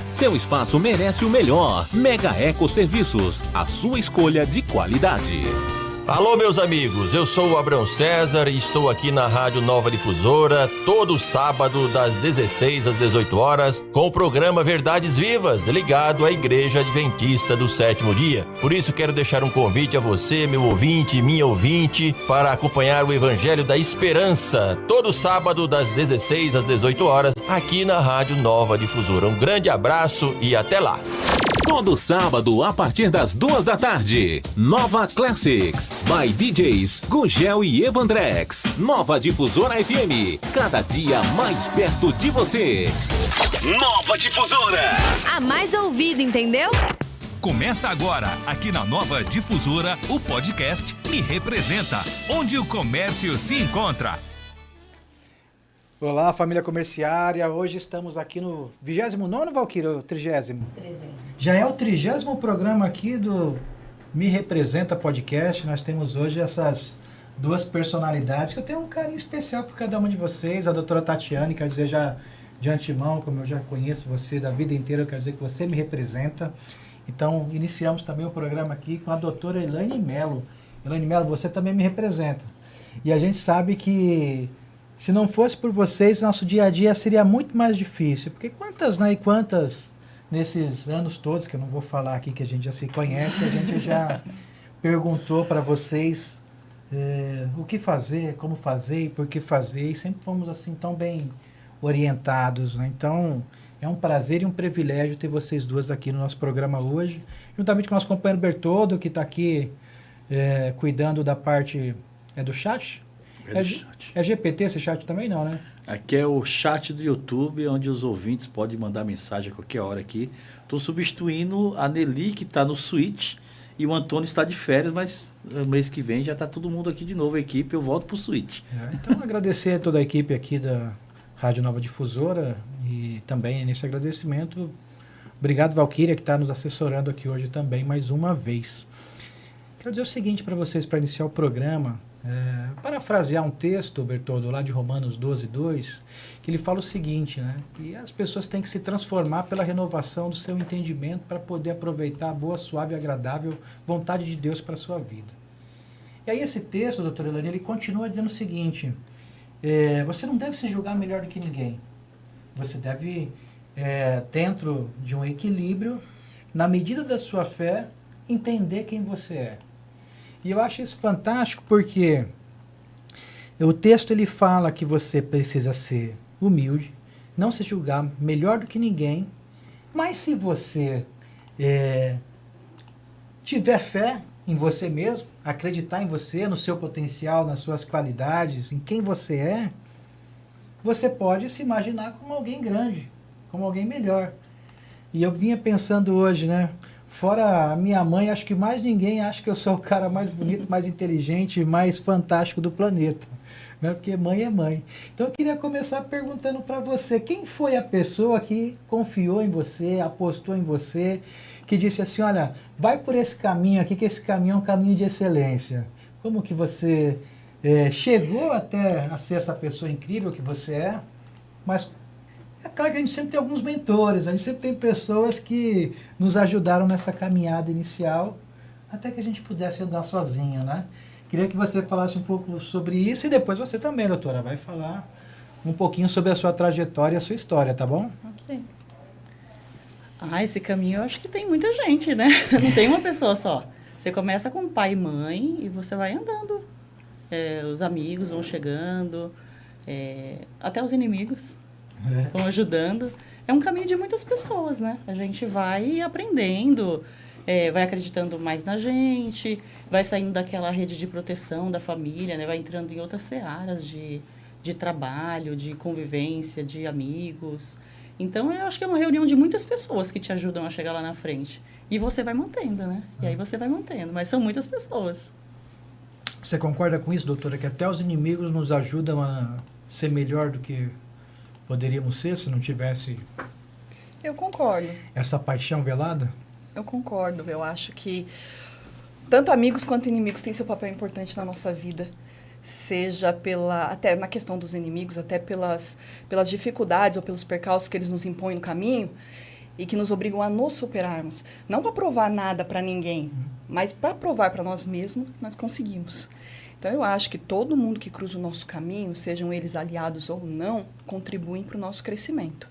Seu espaço merece o melhor. Mega Eco Serviços, a sua escolha de qualidade. Alô, meus amigos, eu sou o Abrão César e estou aqui na Rádio Nova Difusora, todo sábado das 16 às 18 horas, com o programa Verdades Vivas, ligado à Igreja Adventista do Sétimo Dia. Por isso quero deixar um convite a você, meu ouvinte, minha ouvinte, para acompanhar o Evangelho da Esperança, todo sábado das 16 às 18 horas, aqui na Rádio Nova Difusora. Um grande abraço e até lá! Todo sábado, a partir das 2 da tarde, Nova Classics, by DJs Gugel e Evandrex. Nova Difusora FM, cada dia mais perto de você. Nova Difusora. A mais ouvida, entendeu? Começa agora, aqui na Nova Difusora, o podcast Me Representa, onde o comércio se encontra. Olá, família comerciária. Hoje estamos aqui no 29º, Valquírio, ou 30º? 30º. Já é o 30º programa aqui do Me Representa Podcast. Nós temos hoje essas duas personalidades que eu tenho um carinho especial por cada uma de vocês. A doutora Tatiane, quero dizer já de antemão, como eu já conheço você da vida inteira, eu quero dizer que você me representa. Então, iniciamos também o programa aqui com a doutora Elaine Mello. Elaine Mello, você também me representa. E a gente sabe que se não fosse por vocês, nosso dia a dia seria muito mais difícil. Porque quantas nesses anos todos, que eu não vou falar aqui que a gente já se conhece, a gente já perguntou para vocês o que fazer, como fazer e por que fazer. E sempre fomos assim tão bem orientados, né? Então, é um prazer e um privilégio ter vocês duas aqui no nosso programa hoje. Juntamente com o nosso companheiro Bertoldo, que está aqui cuidando da parte do chat. É GPT esse chat também não, né? Aqui é o chat do YouTube, onde os ouvintes podem mandar mensagem a qualquer hora aqui. Estou substituindo a Nelly, que está no Switch, e o Antônio está de férias, mas no mês que vem já está todo mundo aqui de novo, a equipe, eu volto para o Switch. Então, agradecer a toda a equipe aqui da Rádio Nova Difusora e também nesse agradecimento, obrigado, Valquíria, que está nos assessorando aqui hoje também, mais uma vez. Quero dizer o seguinte para vocês, para iniciar o programa. Parafrasear um texto, Bertoldo, lá de Romanos 12:2, que ele fala o seguinte, né? Que as pessoas têm que se transformar pela renovação do seu entendimento para poder aproveitar a boa, suave e agradável vontade de Deus para a sua vida. E aí esse texto, doutora Elaine, ele continua dizendo o seguinte, você não deve se julgar melhor do que ninguém. Você deve, dentro de um equilíbrio, na medida da sua fé, entender quem você é. E eu acho isso fantástico porque o texto ele fala que você precisa ser humilde, não se julgar melhor do que ninguém, mas se você tiver fé em você mesmo, acreditar em você, no seu potencial, nas suas qualidades, em quem você é, você pode se imaginar como alguém grande, como alguém melhor. E eu vinha pensando hoje, né? Fora a minha mãe, acho que mais ninguém acha que eu sou o cara mais bonito, mais inteligente, mais fantástico do planeta. Né? Porque mãe é mãe. Então eu queria começar perguntando para você, quem foi a pessoa que confiou em você, apostou em você, que disse assim, olha, vai por esse caminho aqui, que esse caminho é um caminho de excelência. Como que você chegou até a ser essa pessoa incrível que você é, mas é claro que a gente sempre tem alguns mentores, a gente sempre tem pessoas que nos ajudaram nessa caminhada inicial, até que a gente pudesse andar sozinho, né? Queria que você falasse um pouco sobre isso e depois você também, doutora, vai falar um pouquinho sobre a sua trajetória e a sua história, tá bom? Ok. Esse caminho eu acho que tem muita gente, né? Não tem uma pessoa só. Você começa com pai e mãe e você vai andando. Os amigos vão chegando, até os inimigos vão ajudando. É um caminho de muitas pessoas, né? A gente vai aprendendo, vai acreditando mais na gente, vai saindo daquela rede de proteção da família, né? Vai entrando em outras searas de trabalho, de convivência, de amigos. Então, eu acho que é uma reunião de muitas pessoas que te ajudam a chegar lá na frente. E você vai mantendo, né? E aí você vai mantendo. Mas são muitas pessoas. Você concorda com isso, doutora? Que até os inimigos nos ajudam a ser melhor do que poderíamos ser se não tivesse... Eu concordo. Essa paixão velada? Eu concordo. Eu acho que tanto amigos quanto inimigos têm seu papel importante na nossa vida. Seja até na questão dos inimigos, até pelas dificuldades ou pelos percalços que eles nos impõem no caminho. e que nos obrigam a nos superarmos. Não para provar nada para ninguém, mas para provar para nós mesmos que nós conseguimos. Então, eu acho que todo mundo que cruza o nosso caminho, sejam eles aliados ou não, contribuem para o nosso crescimento.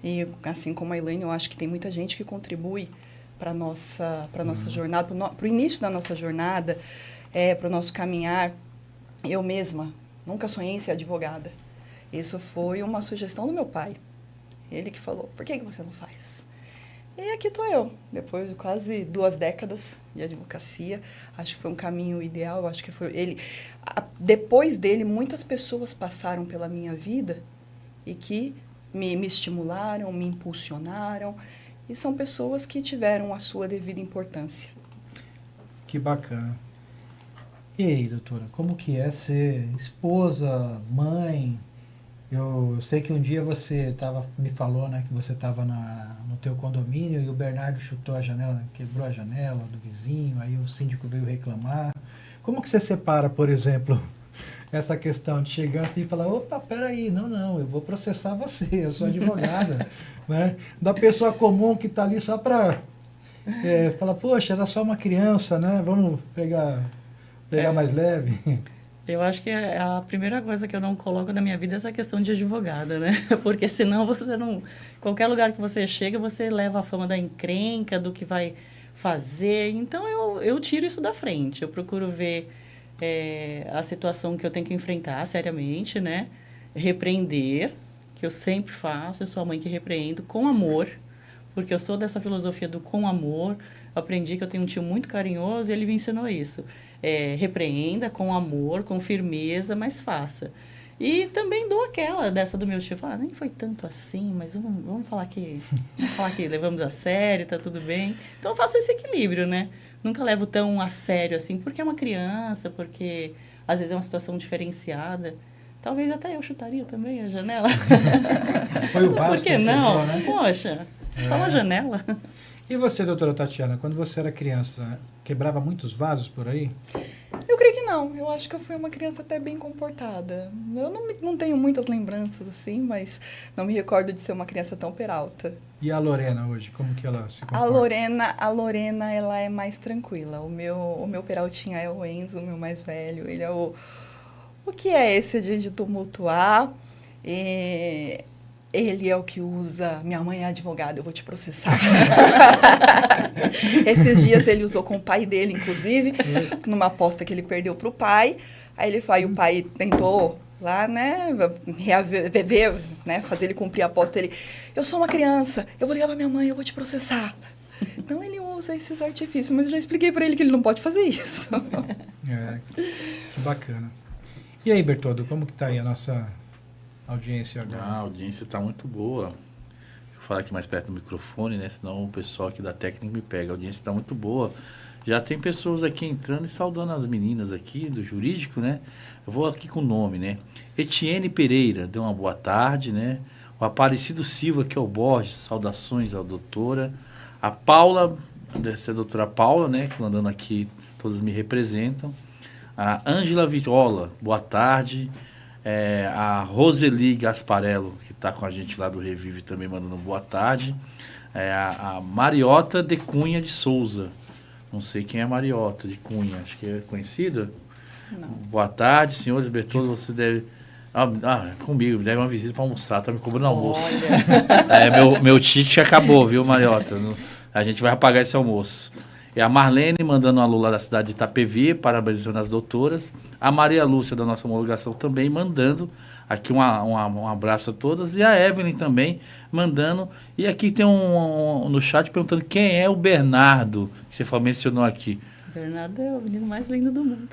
E, assim como a Elaine, eu acho que tem muita gente que contribui para a nossa jornada, para o início da nossa jornada, para o nosso caminhar. Eu mesma nunca sonhei em ser advogada. Isso foi uma sugestão do meu pai. Ele que falou, por que você não faz? E aqui estou eu, depois de quase 2 décadas de advocacia. Acho que foi um caminho ideal, eu acho que foi ele. Depois dele, muitas pessoas passaram pela minha vida e que me estimularam, me impulsionaram. E são pessoas que tiveram a sua devida importância. Que bacana. E aí, doutora, como que é ser esposa, mãe? Eu sei que um dia você me falou, né, que você estava no teu condomínio e o Bernardo chutou a janela, quebrou a janela do vizinho, aí o síndico veio reclamar. Como que você separa, por exemplo, essa questão de chegar assim e falar, opa, peraí, não, eu vou processar você, eu sou advogada, né? Da pessoa comum que está ali só para falar, poxa, era só uma criança, né? Vamos pegar mais leve. Eu acho que a primeira coisa que eu não coloco na minha vida é essa questão de advogada, né? Porque senão você não... Qualquer lugar que você chega, você leva a fama da encrenca, do que vai fazer. Então, eu tiro isso da frente. Eu procuro ver a situação que eu tenho que enfrentar seriamente, né? Repreender, que eu sempre faço. Eu sou a mãe que repreendo com amor, porque eu sou dessa filosofia do com amor. Eu aprendi que eu tenho um tio muito carinhoso e ele me ensinou isso. Repreenda com amor, com firmeza, mas faça. E também dou dessa do meu tio, falar, nem foi tanto assim, mas vamos falar que levamos a sério, tá tudo bem. Então eu faço esse equilíbrio, né? Nunca levo tão a sério assim, porque é uma criança, porque às vezes é uma situação diferenciada. Talvez até eu chutaria também a janela. Foi o vaso. Por que não? Né? Poxa, só uma janela. E você, doutora Tatiana, quando você era criança, quebrava muitos vasos por aí? Eu creio que não. Eu acho que eu fui uma criança até bem comportada. Eu não tenho muitas lembranças, assim, mas não me recordo de ser uma criança tão peralta. E a Lorena hoje, como que ela se comporta? A Lorena, ela é mais tranquila. O meu peraltinha é o Enzo, o meu mais velho. Ele é o que é esse de tumultuar. Ele é o que usa, minha mãe é advogada, eu vou te processar. Esses dias ele usou com o pai dele, inclusive, numa aposta que ele perdeu para o pai. Aí o pai tentou lá, né, reaver, né, fazer ele cumprir a aposta. Eu sou uma criança, eu vou ligar para minha mãe, eu vou te processar. Então ele usa esses artifícios, mas eu já expliquei para ele que ele não pode fazer isso. Que bacana. E aí, Bertoldo, como que tá aí a nossa audiência agora? A audiência está muito boa. Deixa eu falar aqui mais perto do microfone, né? Senão o pessoal aqui da técnica me pega. A audiência está muito boa. Já tem pessoas aqui entrando e saudando as meninas aqui do jurídico, né? Eu vou aqui com o nome, né? Etienne Pereira, deu uma boa tarde, né? O Aparecido Silva, que é o Borges, saudações à doutora. A Paula, deve ser a doutora Paula, né? Que andando aqui, todas me representam. A Ângela Viola, boa tarde. A Roseli Gasparello, que está com a gente lá do Revive, também mandando boa tarde. A Mariota de Cunha de Souza. Não sei quem é a Mariota de Cunha, acho que é conhecida. Não. Boa tarde, senhores Bertoldo, você deve... comigo, deve uma visita para almoçar, tá me cobrando almoço. Meu tite acabou, viu, Mariota? A gente vai apagar esse almoço. E a Marlene mandando um alô lá da cidade de Itapevi, parabenizando as doutoras. A Maria Lúcia, da nossa homologação, também mandando aqui um abraço a todas. E a Evelyn também mandando. E aqui tem no chat perguntando quem é o Bernardo, que você mencionou aqui. Bernardo é o menino mais lindo do mundo.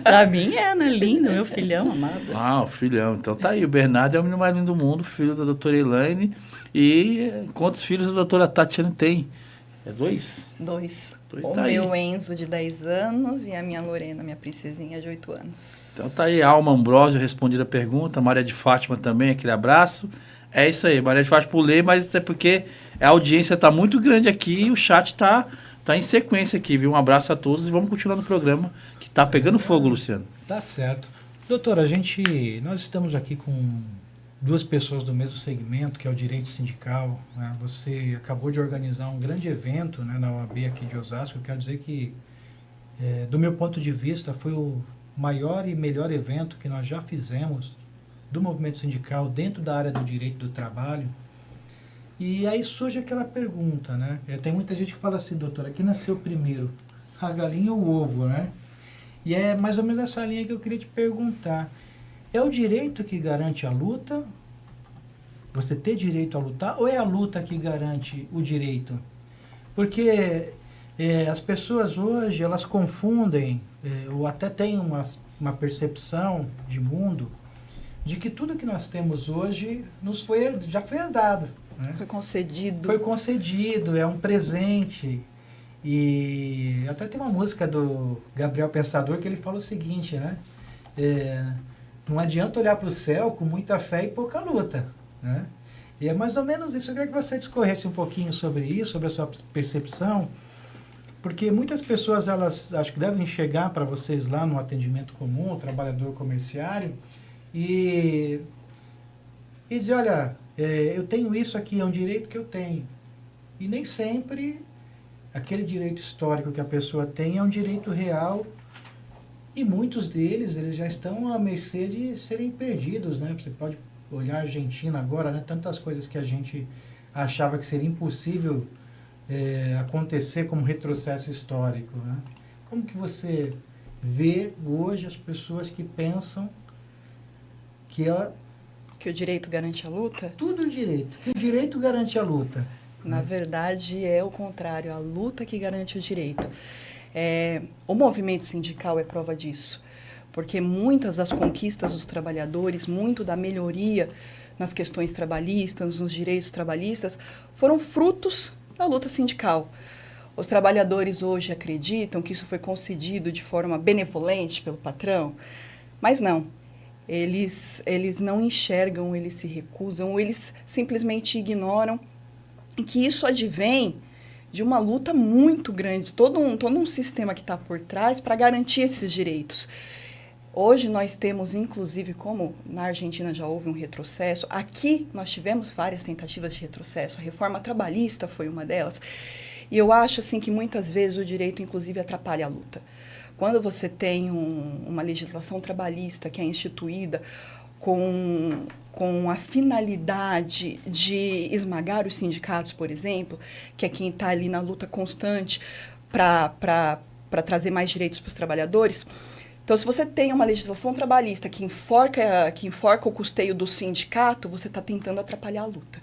Pra mim né? Lindo, meu filhão amado. O filhão. Então tá aí, o Bernardo é o menino mais lindo do mundo, filho da doutora Elaine. E quantos filhos a doutora Tatiana tem? 2? 2. O tá meu aí. Enzo, de 10 anos, e a minha Lorena, minha princesinha, de 8 anos. Então tá aí, Alma Ambrosio respondida a pergunta, Maria de Fátima também, aquele abraço. É isso aí, Maria de Fátima pulei, mas é porque a audiência tá muito grande aqui e o chat tá em sequência aqui, viu? Um abraço a todos e vamos continuar no programa, que tá pegando fogo, Luciano. Tá certo. Doutora, nós estamos aqui com duas pessoas do mesmo segmento, que é o direito sindical, né? Você acabou de organizar um grande evento, né, na OAB aqui de Osasco. Eu quero dizer que, do meu ponto de vista, foi o maior e melhor evento que nós já fizemos do movimento sindical dentro da área do direito do trabalho. E aí surge aquela pergunta, né? Tem muita gente que fala assim, doutora, quem nasceu primeiro, a galinha ou o ovo, né? E é mais ou menos essa linha que eu queria te perguntar. É o direito que garante a luta? Você ter direito a lutar? Ou é a luta que garante o direito? Porque as pessoas hoje, elas confundem, ou até têm uma percepção de mundo, de que tudo que nós temos hoje já foi herdado. Né? Foi concedido. Foi concedido, é um presente. E até tem uma música do Gabriel Pensador que ele fala o seguinte, né? Não adianta olhar para o céu com muita fé e pouca luta, né? E é mais ou menos isso. Eu queria que você discorresse um pouquinho sobre isso, sobre a sua percepção, porque muitas pessoas, elas acho que devem chegar para vocês lá no atendimento comum, o trabalhador comerciário, e dizer, olha, eu tenho isso aqui, é um direito que eu tenho. E nem sempre aquele direito histórico que a pessoa tem é um direito real. E muitos deles, eles já estão à mercê de serem perdidos, né? Você pode olhar a Argentina agora, né? Tantas coisas que a gente achava que seria impossível acontecer como retrocesso histórico, né? Como que você vê hoje as pessoas que pensam que o direito garante a luta? Tudo direito. Que o direito garante a luta. Na verdade, é o contrário. A luta que garante o direito. O movimento sindical é prova disso, porque muitas das conquistas dos trabalhadores, muito da melhoria nas questões trabalhistas, nos direitos trabalhistas, foram frutos da luta sindical. Os trabalhadores hoje acreditam que isso foi concedido de forma benevolente pelo patrão, mas não. Eles não enxergam, eles se recusam, ou eles simplesmente ignoram que isso advém de uma luta muito grande, todo um sistema que está por trás para garantir esses direitos. Hoje nós temos, inclusive, como na Argentina já houve um retrocesso, aqui nós tivemos várias tentativas de retrocesso, a reforma trabalhista foi uma delas, e eu acho assim, que muitas vezes o direito, inclusive, atrapalha a luta. Quando você tem uma legislação trabalhista que é instituída com a finalidade de esmagar os sindicatos, por exemplo, que é quem está ali na luta constante para trazer mais direitos para os trabalhadores. Então, se você tem uma legislação trabalhista que enforca o custeio do sindicato, você está tentando atrapalhar a luta.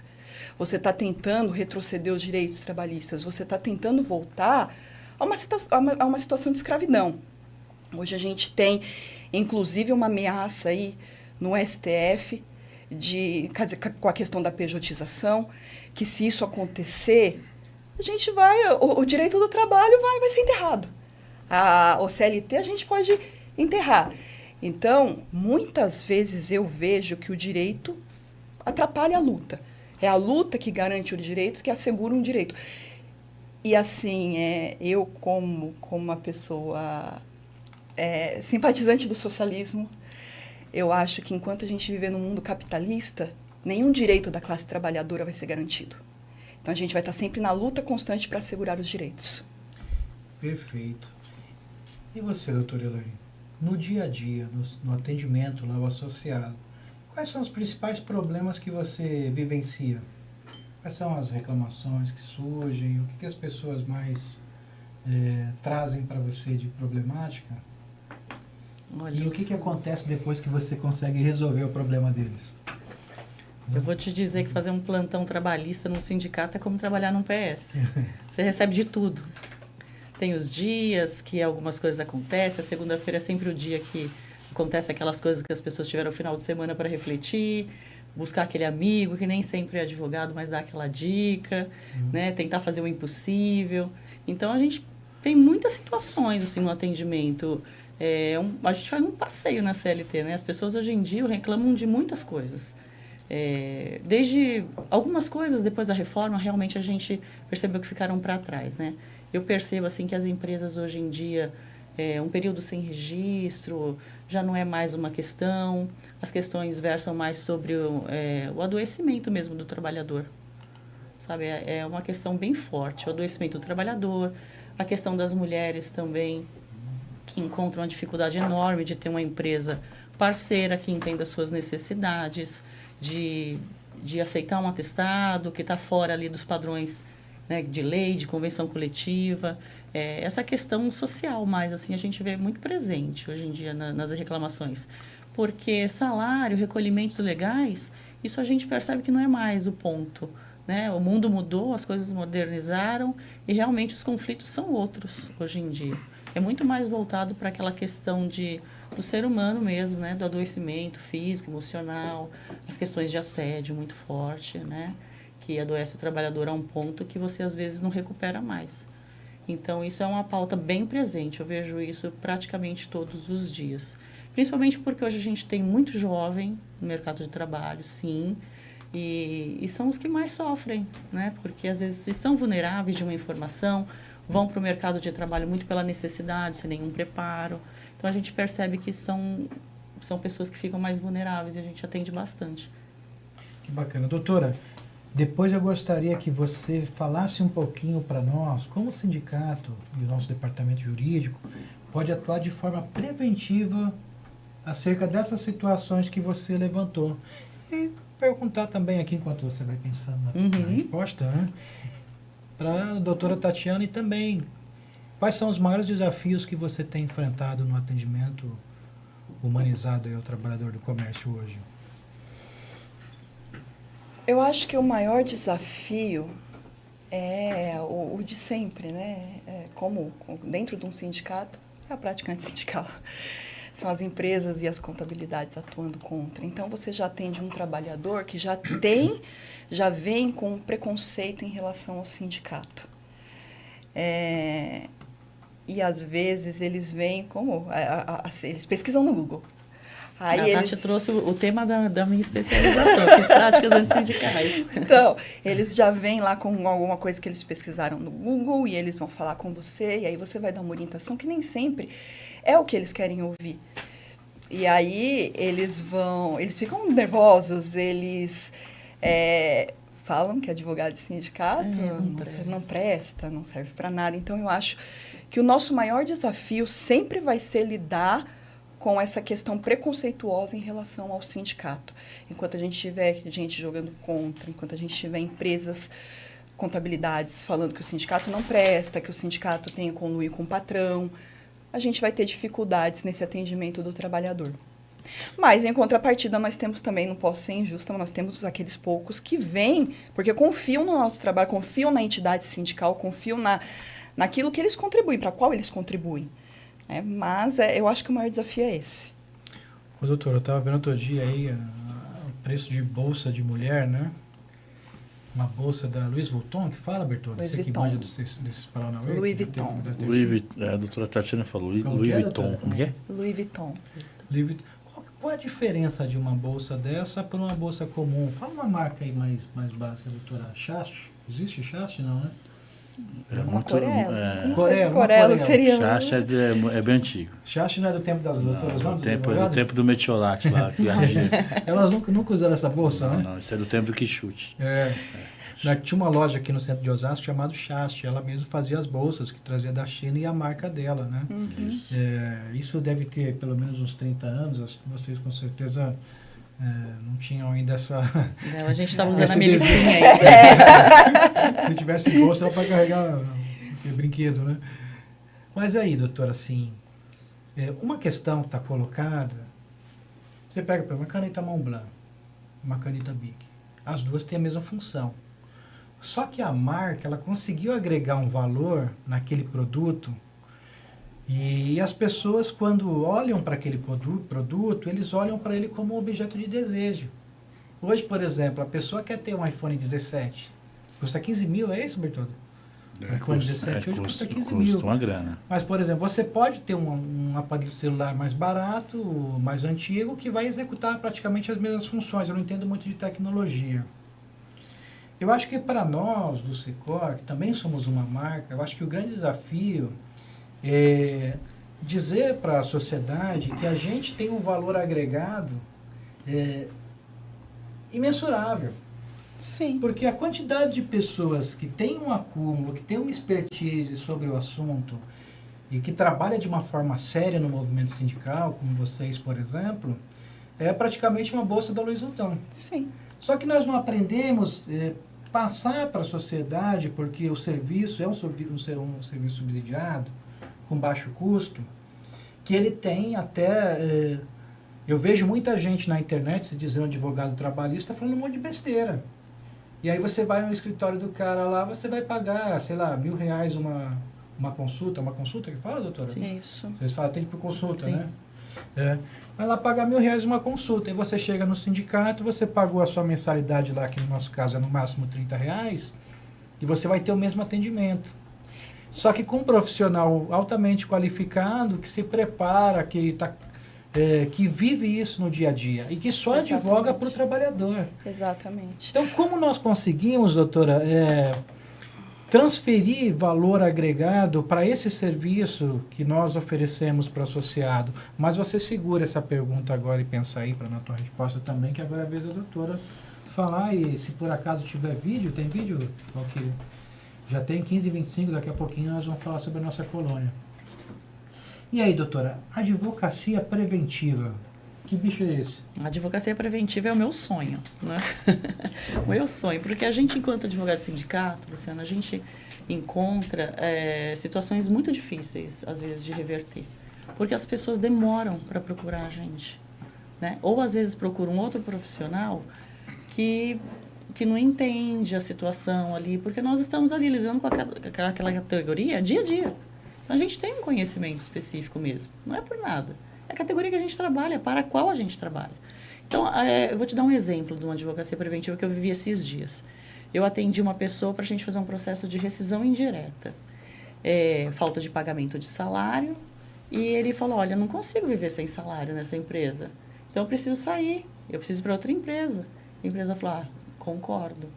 Você está tentando retroceder os direitos trabalhistas. Você está tentando voltar a uma situação de escravidão. Hoje a gente tem, inclusive, uma ameaça aí no STF com a questão da pejotização, que se isso acontecer, o direito do trabalho vai ser enterrado. O CLT a gente pode enterrar. Então, muitas vezes eu vejo que o direito atrapalha a luta. É a luta que garante os direitos, que assegura um direito. E assim, eu como uma pessoa simpatizante do socialismo, eu acho que enquanto a gente viver num mundo capitalista, nenhum direito da classe trabalhadora vai ser garantido. Então, a gente vai estar sempre na luta constante para assegurar os direitos. Perfeito. E você, doutora Elaine? No dia a dia, no atendimento lá, o associado, quais são os principais problemas que você vivencia? Quais são as reclamações que surgem? O que as pessoas mais trazem para você de problemática? Olha, e o que acontece depois que você consegue resolver o problema deles? Eu vou te dizer que fazer um plantão trabalhista num sindicato é como trabalhar num PS. Você recebe de tudo. Tem os dias que algumas coisas acontecem. A segunda-feira é sempre o dia que acontece aquelas coisas que as pessoas tiveram o final de semana para refletir, buscar aquele amigo que nem sempre é advogado, mas dá aquela dica, né? Tentar fazer o impossível. Então, a gente tem muitas situações assim, no atendimento. A gente faz um passeio na CLT, né? As pessoas hoje em dia reclamam de muitas coisas. Desde algumas coisas depois da reforma, realmente a gente percebeu que ficaram para trás, né? Eu percebo assim que as empresas hoje em dia, um período sem registro, já não é mais uma questão, as questões versam mais sobre o adoecimento mesmo do trabalhador. Sabe, é uma questão bem forte, o adoecimento do trabalhador, a questão das mulheres também, que encontram uma dificuldade enorme de ter uma empresa parceira que entenda as suas necessidades, de aceitar um atestado, que está fora ali dos padrões, né, de lei, de convenção coletiva. Essa questão social, mais assim, a gente vê muito presente hoje em dia nas reclamações. Porque salário, recolhimentos legais, isso a gente percebe que não é mais o ponto, né? O mundo mudou, as coisas modernizaram e realmente os conflitos são outros hoje em dia. É muito mais voltado para aquela questão do ser humano mesmo, né? Do adoecimento físico, emocional, as questões de assédio muito forte, né? Que adoece o trabalhador a um ponto que você às vezes não recupera mais. Então, isso é uma pauta bem presente, eu vejo isso praticamente todos os dias. Principalmente porque hoje a gente tem muito jovem no mercado de trabalho, sim, e são os que mais sofrem, né? Porque às vezes estão vulneráveis de uma informação, vão para o mercado de trabalho muito pela necessidade, sem nenhum preparo. Então, a gente percebe que são pessoas que ficam mais vulneráveis e a gente atende bastante. Que bacana. Doutora, depois eu gostaria que você falasse um pouquinho para nós como o sindicato e o nosso departamento jurídico pode atuar de forma preventiva acerca dessas situações que você levantou. E perguntar também aqui, enquanto você vai pensando na resposta, né, para a doutora Tatiana, e também quais são os maiores desafios que você tem enfrentado no atendimento humanizado ao trabalhador do comércio hoje? Eu acho que o maior desafio é o de sempre, né? Como dentro de um sindicato, é a prática antissindical. São as empresas e as contabilidades atuando contra. Então, você já atende um trabalhador que já vem com um preconceito em relação ao sindicato. E, às vezes, eles vêm como... eles pesquisam no Google. Aí a Tati trouxe o tema da minha especialização, fiz práticas antissindicais. Então, eles já vêm lá com alguma coisa que eles pesquisaram no Google e eles vão falar com você, e aí você vai dar uma orientação que nem sempre é o que eles querem ouvir. E aí eles ficam nervosos, eles falam que advogado de sindicato não presta, não serve para nada. Então, eu acho que o nosso maior desafio sempre vai ser lidar com essa questão preconceituosa em relação ao sindicato. Enquanto a gente tiver gente jogando contra, enquanto a gente tiver empresas, contabilidades falando que o sindicato não presta, que o sindicato tem conluio com o patrão, a gente vai ter dificuldades nesse atendimento do trabalhador. Mas, em contrapartida, nós temos também, não posso ser injusta, mas nós temos aqueles poucos que vêm, porque confiam no nosso trabalho, confiam na entidade sindical, confiam naquilo que eles contribuem, para qual eles contribuem. Mas eu acho que o maior desafio é esse. Ô, doutor, eu estava vendo outro dia aí o preço de bolsa de mulher, né? Uma bolsa da Louis Vuitton, que fala, Bertoldo? Você que manja desses Paranauê? Louis Vuitton. A doutora Tatiana falou, Louis Vuitton. Como é? Louis Vuitton. Qual a diferença de uma bolsa dessa para uma bolsa comum? Fala uma marca aí mais básica, doutora. Chaste? Existe Chaste, não, né? Uma Corella. Não sei se Corella, Corella seria... Chaste é bem antigo. Chaste não é do tempo das doutoras, não? Do tempo do Metiolate lá. Elas nunca usaram essa bolsa, né? Não, isso é do tempo do Quixute. Tinha uma loja aqui no centro de Osasco chamada Chaste. Ela mesma fazia as bolsas que trazia da China e a marca dela, né? Isso deve ter pelo menos uns 30 anos. Vocês com certeza não tinham ainda essa... Não, a gente estava usando a Melicinha ainda. Se tivesse bolsa, era para carregar brinquedo, né? Mas aí, doutora, assim, uma questão que está colocada, você pega uma caneta Montblanc, uma caneta Bic, as duas têm a mesma função. Só que a marca, ela conseguiu agregar um valor naquele produto e as pessoas, quando olham para aquele produto, eles olham para ele como um objeto de desejo. Hoje, por exemplo, a pessoa quer ter um iPhone 17. Custa 15 mil, é isso, Bertoldo? O iPhone 17 hoje custa 15 mil. Custa uma grana. Mas, por exemplo, você pode ter um aparelho celular mais barato, mais antigo, que vai executar praticamente as mesmas funções. Eu não entendo muito de tecnologia. Eu acho que para nós, do Secor, que também somos uma marca, eu acho que o grande desafio é dizer para a sociedade que a gente tem um valor agregado imensurável. Sim. Porque a quantidade de pessoas que tem um acúmulo, que tem uma expertise sobre o assunto e que trabalha de uma forma séria no movimento sindical, como vocês, por exemplo, é praticamente uma bolsa da Luiz Vuitton. Sim. Só que nós não aprendemos passar para a sociedade, porque o serviço é um serviço subsidiado, com baixo custo, que ele tem até... eu vejo muita gente na internet se dizendo advogado trabalhista falando um monte de besteira. E aí você vai no escritório do cara lá, você vai pagar, sei lá, R$1.000 uma consulta. Uma consulta que fala, doutora? Sim. Isso. Vocês falam, tem que ir por consulta, Sim. né? Vai lá pagar R$1.000 uma consulta. E você chega no sindicato, você pagou a sua mensalidade lá, que no nosso caso é no máximo R$30, e você vai ter o mesmo atendimento. Só que com um profissional altamente qualificado, que se prepara, que vive isso no dia a dia e que só Exatamente. advoga para o trabalhador. Exatamente. Então, como nós conseguimos, doutora, transferir valor agregado para esse serviço que nós oferecemos para o associado? Mas você segura essa pergunta agora e pensa aí para a tua resposta também, que agora é a vez da doutora falar. E se por acaso tiver vídeo, tem vídeo? Valquíria? Já tem 15h25, daqui a pouquinho nós vamos falar sobre a nossa colônia. E aí, doutora, advocacia preventiva, que bicho é esse? A advocacia preventiva é o meu sonho, né? O meu sonho, porque a gente, enquanto advogado de sindicato, Luciana, a gente encontra situações muito difíceis, às vezes, de reverter. Porque as pessoas demoram para procurar a gente, né? Ou, às vezes, procuram outro profissional que não entende a situação ali, porque nós estamos ali lidando com aquela categoria dia a dia. Então, a gente tem um conhecimento específico mesmo, não é por nada. É a categoria que a gente trabalha, para a qual a gente trabalha. Então, eu vou te dar um exemplo de uma advocacia preventiva que eu vivi esses dias. Eu atendi uma pessoa para a gente fazer um processo de rescisão indireta. Falta de pagamento de salário, e ele falou, olha, eu não consigo viver sem salário nessa empresa, então eu preciso sair, eu preciso ir para outra empresa. A empresa falou, concordo.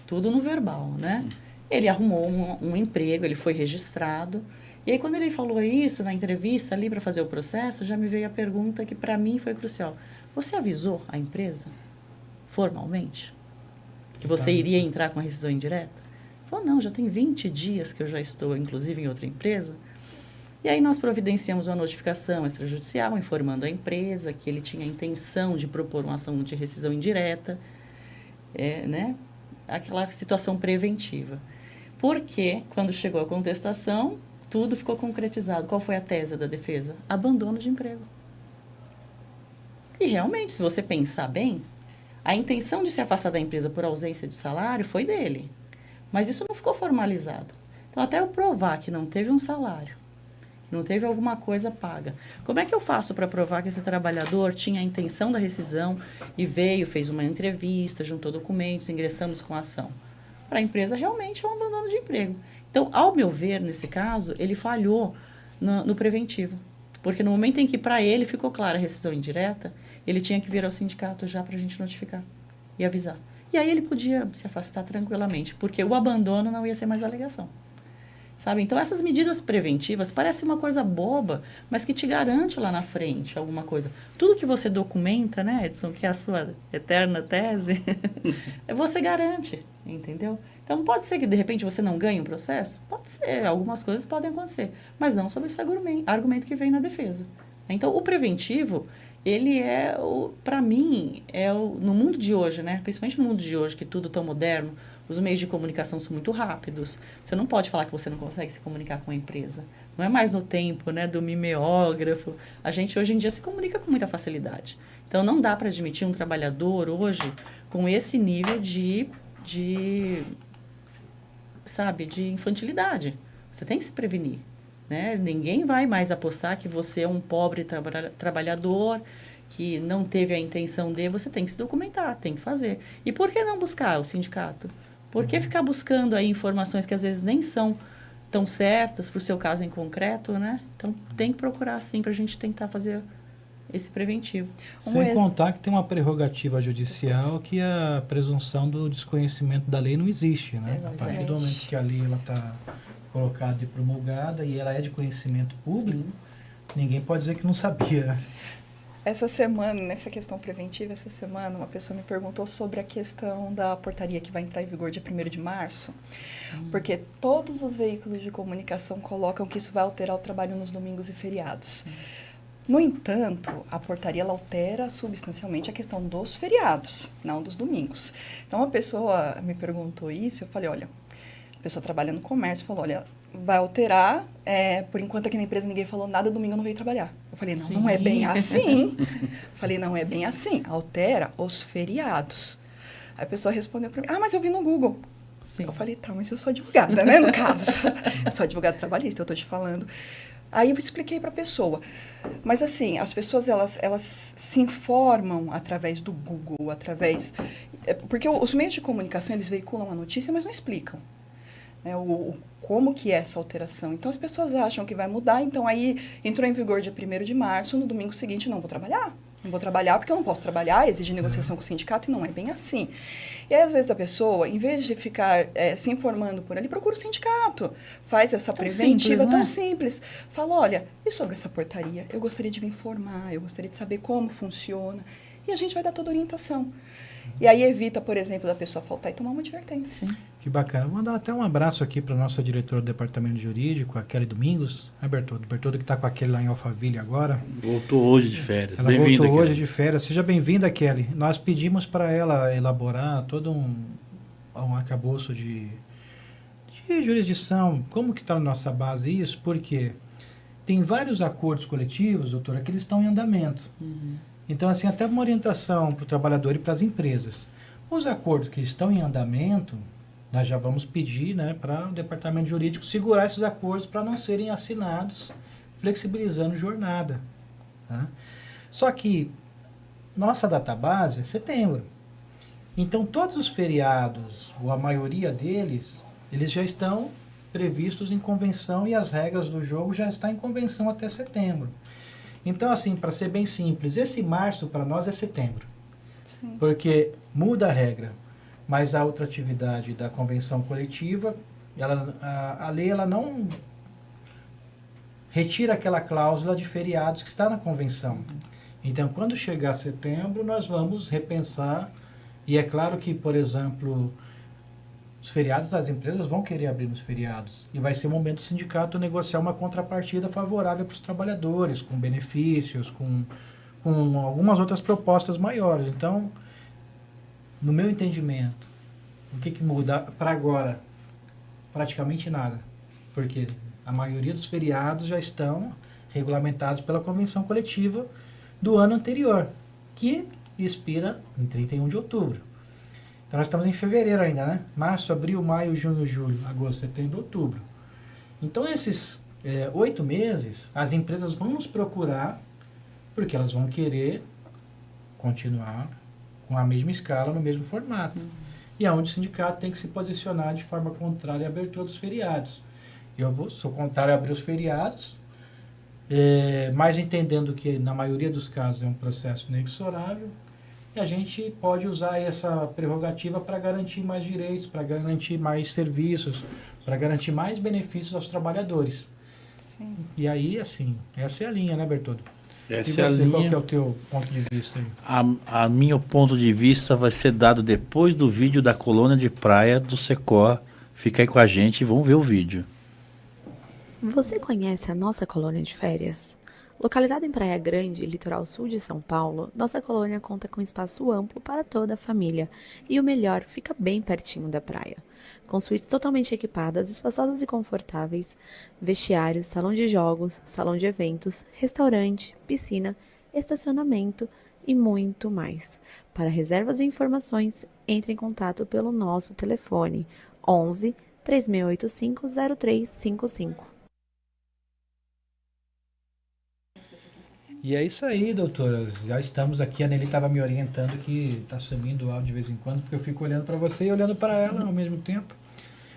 Tudo no verbal, né? Ele arrumou um emprego, ele foi registrado. E aí, quando ele falou isso na entrevista ali para fazer o processo, já me veio a pergunta que para mim foi crucial. Você avisou a empresa, formalmente, que você iria entrar com a rescisão indireta? Ele falou, não, já tem 20 dias que eu já estou, inclusive, em outra empresa. E aí nós providenciamos uma notificação extrajudicial informando a empresa que ele tinha a intenção de propor uma ação de rescisão indireta, né? Aquela situação preventiva. Porque, quando chegou a contestação, tudo ficou concretizado. Qual foi a tese da defesa? Abandono de emprego. E realmente, se você pensar bem, a intenção de se afastar da empresa por ausência de salário foi dele. Mas isso não ficou formalizado. Então, até eu provar que não teve um salário, não teve alguma coisa paga, como é que eu faço para provar que esse trabalhador tinha a intenção da rescisão e veio, fez uma entrevista, juntou documentos, ingressamos com a ação? Para a empresa, realmente é um abandono de emprego. Então, ao meu ver, nesse caso, ele falhou no preventivo. Porque no momento em que, para ele, ficou clara a rescisão indireta, ele tinha que vir ao sindicato já para a gente notificar e avisar. E aí ele podia se afastar tranquilamente, porque o abandono não ia ser mais alegação. Sabe? Então, essas medidas preventivas parecem uma coisa boba, mas que te garante lá na frente alguma coisa. Tudo que você documenta, né, Edson, que é a sua eterna tese, você garante, entendeu? Então, pode ser que, de repente, você não ganhe um processo? Pode ser, algumas coisas podem acontecer, mas não sobre esse argumento que vem na defesa. Então, o preventivo, ele para mim, no mundo de hoje, né? Principalmente no mundo de hoje, que tudo tão moderno, os meios de comunicação são muito rápidos. Você não pode falar que você não consegue se comunicar com a empresa. Não é mais no tempo, né, do mimeógrafo. A gente, hoje em dia, se comunica com muita facilidade. Então, não dá para admitir um trabalhador hoje com esse nível de infantilidade. Você tem que se prevenir, né? Ninguém vai mais apostar que você é um pobre trabalhador, que não teve a intenção de... Você tem que se documentar, tem que fazer. E por que não buscar o sindicato? Por que ficar buscando aí informações que às vezes nem são tão certas para o seu caso em concreto, né? Então, tem que procurar, sim, para a gente tentar fazer esse preventivo. Sem contar que tem uma prerrogativa judicial que a presunção do desconhecimento da lei não existe, né? A partir do momento que a lei está colocada e promulgada e ela é de conhecimento público, ninguém pode dizer que não sabia, né? Essa semana, nessa questão preventiva, essa semana, uma pessoa me perguntou sobre a questão da portaria que vai entrar em vigor dia 1º de março, porque todos os veículos de comunicação colocam que isso vai alterar o trabalho nos domingos e feriados. No entanto, a portaria ela altera substancialmente a questão dos feriados, não dos domingos. Então, uma pessoa me perguntou isso, eu falei, olha, a pessoa trabalha no comércio, falou, olha, vai alterar, por enquanto aqui na empresa ninguém falou nada, domingo eu não veio trabalhar. Eu falei, não, não é bem assim. Falei, não é bem assim, altera os feriados. Aí a pessoa respondeu para mim, mas eu vi no Google. Sim. Eu falei, tá, mas eu sou advogada, né, no caso. Eu sou advogada trabalhista, eu tô te falando. Aí eu expliquei para a pessoa. Mas, assim, as pessoas, elas se informam através do Google, porque os meios de comunicação, eles veiculam a notícia, mas não explicam, né, como que é essa alteração. Então, as pessoas acham que vai mudar, então aí entrou em vigor dia 1º de março, no domingo seguinte, não vou trabalhar. Não vou trabalhar porque eu não posso trabalhar, exige negociação com o sindicato, e não é bem assim. E aí, às vezes, a pessoa, em vez de ficar se informando por ali, procura o sindicato, faz essa preventiva tão simples. Fala, olha, e sobre essa portaria? Eu gostaria de me informar, eu gostaria de saber como funciona. E a gente vai dar toda a orientação. E aí evita, por exemplo, da pessoa faltar e tomar uma advertência. Sim. Que bacana. Vou mandar até um abraço aqui para a nossa diretora do Departamento Jurídico, a Kelly Domingos. Bertoldo que está com aquele lá em Alphaville agora. Voltou hoje de férias. Ela voltou hoje de férias. Seja bem-vinda, Kelly. Nós pedimos para ela elaborar todo um arcabouço de jurisdição. Como que está na nossa base isso? Porque tem vários acordos coletivos, doutora, que eles estão em andamento. Então, assim, até uma orientação para o trabalhador e para as empresas. Os acordos que estão em andamento, nós já vamos pedir, né, para o departamento jurídico segurar esses acordos para não serem assinados, flexibilizando jornada. Tá? Só que nossa database é setembro. Então, todos os feriados, ou a maioria deles, eles já estão previstos em convenção e as regras do jogo já estão em convenção até setembro. Então, assim, para ser bem simples, esse março para nós é setembro. Sim. Porque muda a regra, mas a outra atividade da convenção coletiva, a lei ela não retira aquela cláusula de feriados que está na convenção. Então, quando chegar setembro, nós vamos repensar, e é claro que, por exemplo, os feriados, as empresas vão querer abrir nos feriados. E vai ser o momento do sindicato negociar uma contrapartida favorável para os trabalhadores, com benefícios, com algumas outras propostas maiores. Então, no meu entendimento, o que muda para agora? Praticamente nada. Porque a maioria dos feriados já estão regulamentados pela convenção coletiva do ano anterior, que expira em 31 de outubro. Então, nós estamos em fevereiro ainda, né? Março, abril, maio, junho, julho, agosto, setembro, outubro. Então, esses 8 meses, as empresas vão nos procurar porque elas vão querer continuar com a mesma escala, no mesmo formato. E é onde o sindicato tem que se posicionar de forma contrária à abertura dos feriados. Eu sou contrário a abrir os feriados, mas entendendo que, na maioria dos casos, é um processo inexorável, a gente pode usar essa prerrogativa para garantir mais direitos, para garantir mais serviços, para garantir mais benefícios aos trabalhadores. Sim. E aí, assim, essa é a linha, né, Bertoldo? Essa é a linha. Qual que é o teu ponto de vista aí? A meu ponto de vista vai ser dado depois do vídeo da colônia de praia do Secor. Fica aí com a gente e vamos ver o vídeo. Você conhece a nossa colônia de férias? Localizada em Praia Grande, litoral sul de São Paulo, nossa colônia conta com espaço amplo para toda a família e o melhor, fica bem pertinho da praia. Com suítes totalmente equipadas, espaçosas e confortáveis, vestiário, salão de jogos, salão de eventos, restaurante, piscina, estacionamento e muito mais. Para reservas e informações, entre em contato pelo nosso telefone 11 3685 0355. E é isso aí, doutora. Já estamos aqui. A Nelly estava me orientando que está sumindo o áudio de vez em quando, porque eu fico olhando para você e olhando para ela ao mesmo tempo.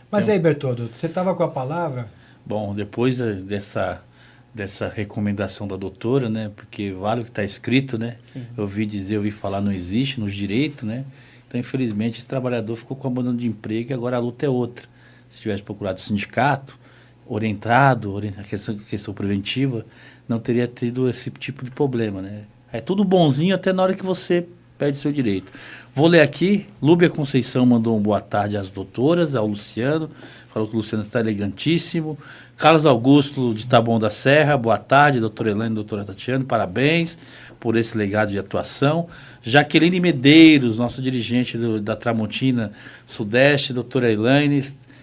Mas aí, Bertoldo, você estava com a palavra? Bom, depois dessa recomendação da doutora, né? Porque vale o que está escrito, né? Sim. Eu ouvi falar, não existe nos direitos, né? Então, infelizmente, esse trabalhador ficou com abandono de emprego e agora a luta é outra. Se tivesse procurado o sindicato, orientado, a questão preventiva, não teria tido esse tipo de problema, né? É tudo bonzinho até na hora que você perde seu direito. Vou ler aqui, Lúbia Conceição mandou um boa tarde às doutoras, ao Luciano, falou que o Luciano está elegantíssimo. Carlos Augusto, de Taboão da Serra, boa tarde, doutora Elaine, doutora Tatiana, parabéns por esse legado de atuação. Jaqueline Medeiros, nossa dirigente da Tramontina Sudeste, doutora Elaine,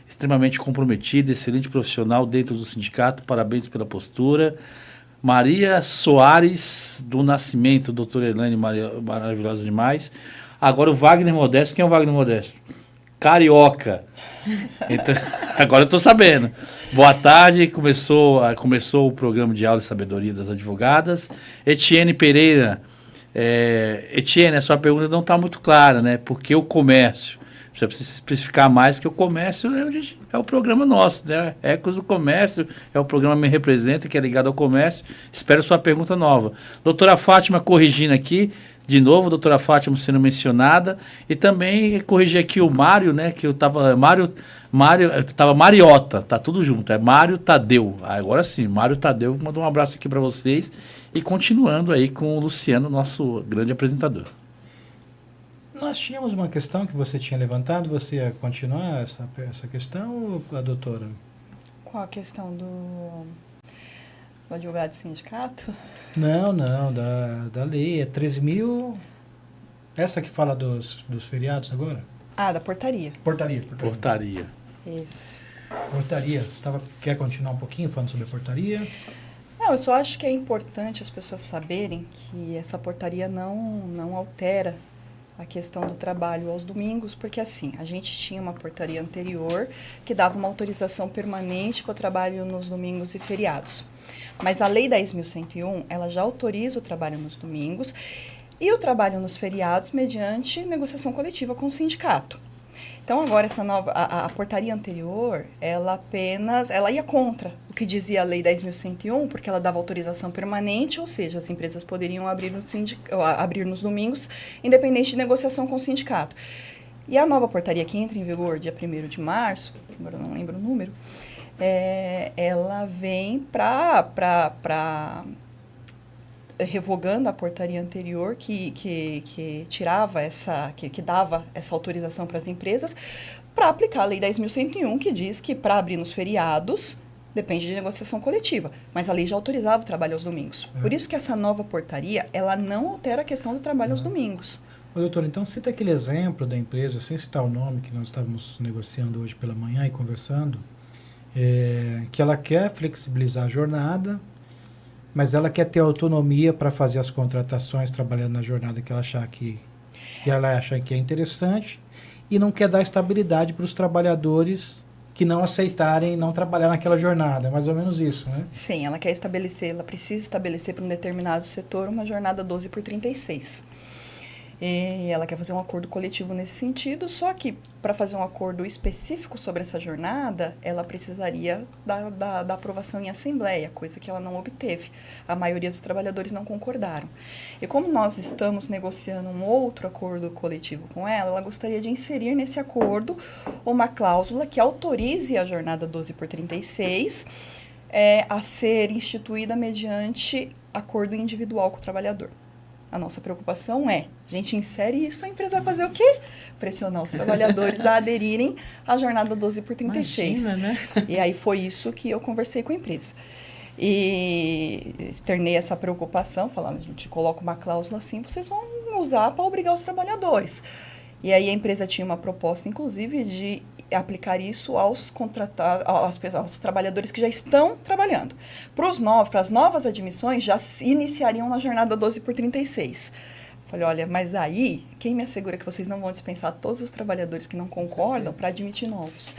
extremamente comprometida, excelente profissional dentro do sindicato, parabéns pela postura. Maria Soares do Nascimento, doutora Elaine, maravilhosa demais. Agora o Wagner Modesto, quem é o Wagner Modesto? Carioca. Então, agora eu estou sabendo. Boa tarde, começou o programa de aula e sabedoria das advogadas. Etienne Pereira. Etienne, a sua pergunta não está muito clara, né? Porque o comércio, você precisa especificar mais, porque o comércio é o programa nosso, né? Ecos do Comércio é o programa Me Representa, que é ligado ao comércio. Espero sua pergunta nova. Doutora Fátima corrigindo aqui, de novo, doutora Fátima sendo mencionada, e também corrigir aqui o Mário, né? Que eu estava Mariota, tá tudo junto, é Mário Tadeu. Agora sim, Mário Tadeu mandou um abraço aqui para vocês, e continuando aí com o Luciano, nosso grande apresentador. Nós tínhamos uma questão que você tinha levantado, você ia continuar essa questão, ou a doutora? Qual a questão do advogado de sindicato? Não, da lei, é 13.000, essa que fala dos feriados agora? Ah, da portaria. Portaria. Isso. Portaria, quer continuar um pouquinho falando sobre a portaria? Não, eu só acho que é importante as pessoas saberem que essa portaria não altera a questão do trabalho aos domingos, porque assim, a gente tinha uma portaria anterior que dava uma autorização permanente para o trabalho nos domingos e feriados. Mas a Lei 10.101, ela já autoriza o trabalho nos domingos e o trabalho nos feriados mediante negociação coletiva com o sindicato. Então, agora, essa nova, a portaria anterior, ela ia contra o que dizia a Lei 10.101, porque ela dava autorização permanente, ou seja, as empresas poderiam abrir nos domingos, independente de negociação com o sindicato. E a nova portaria que entra em vigor dia 1º de março, agora eu não lembro o número, ela vem para revogando a portaria anterior que tirava que dava essa autorização para as empresas, para aplicar a Lei 10.101, que diz que para abrir nos feriados depende de negociação coletiva, mas a lei já autorizava o trabalho aos domingos. Por isso que essa nova portaria, ela não altera a questão do trabalho aos domingos. Ô, doutor, então cita aquele exemplo da empresa, sem citar o nome, que nós estávamos negociando hoje pela manhã e conversando, que ela quer flexibilizar a jornada, mas ela quer ter autonomia para fazer as contratações trabalhando na jornada que ela achar que é interessante, e não quer dar estabilidade para os trabalhadores que não aceitarem não trabalhar naquela jornada. É mais ou menos isso, né? Sim, ela precisa estabelecer para um determinado setor uma jornada 12/36. E ela quer fazer um acordo coletivo nesse sentido, só que para fazer um acordo específico sobre essa jornada, ela precisaria da aprovação em assembleia, coisa que ela não obteve. A maioria dos trabalhadores não concordaram. E como nós estamos negociando um outro acordo coletivo com ela gostaria de inserir nesse acordo uma cláusula que autorize a jornada 12/36 a ser instituída mediante acordo individual com o trabalhador. A nossa preocupação a gente insere isso, a empresa vai fazer o quê? Pressionar os trabalhadores a aderirem à jornada 12/36. Imagina, né? E aí foi isso que eu conversei com a empresa. E externei essa preocupação, falando, a gente coloca uma cláusula assim, vocês vão usar para obrigar os trabalhadores. E aí a empresa tinha uma proposta, inclusive, de aplicar isso aos trabalhadores que já estão trabalhando. Para as novas admissões, já se iniciariam na jornada 12/36. Falei, olha, mas aí, quem me assegura que vocês não vão dispensar todos os trabalhadores que não concordam para admitir novos?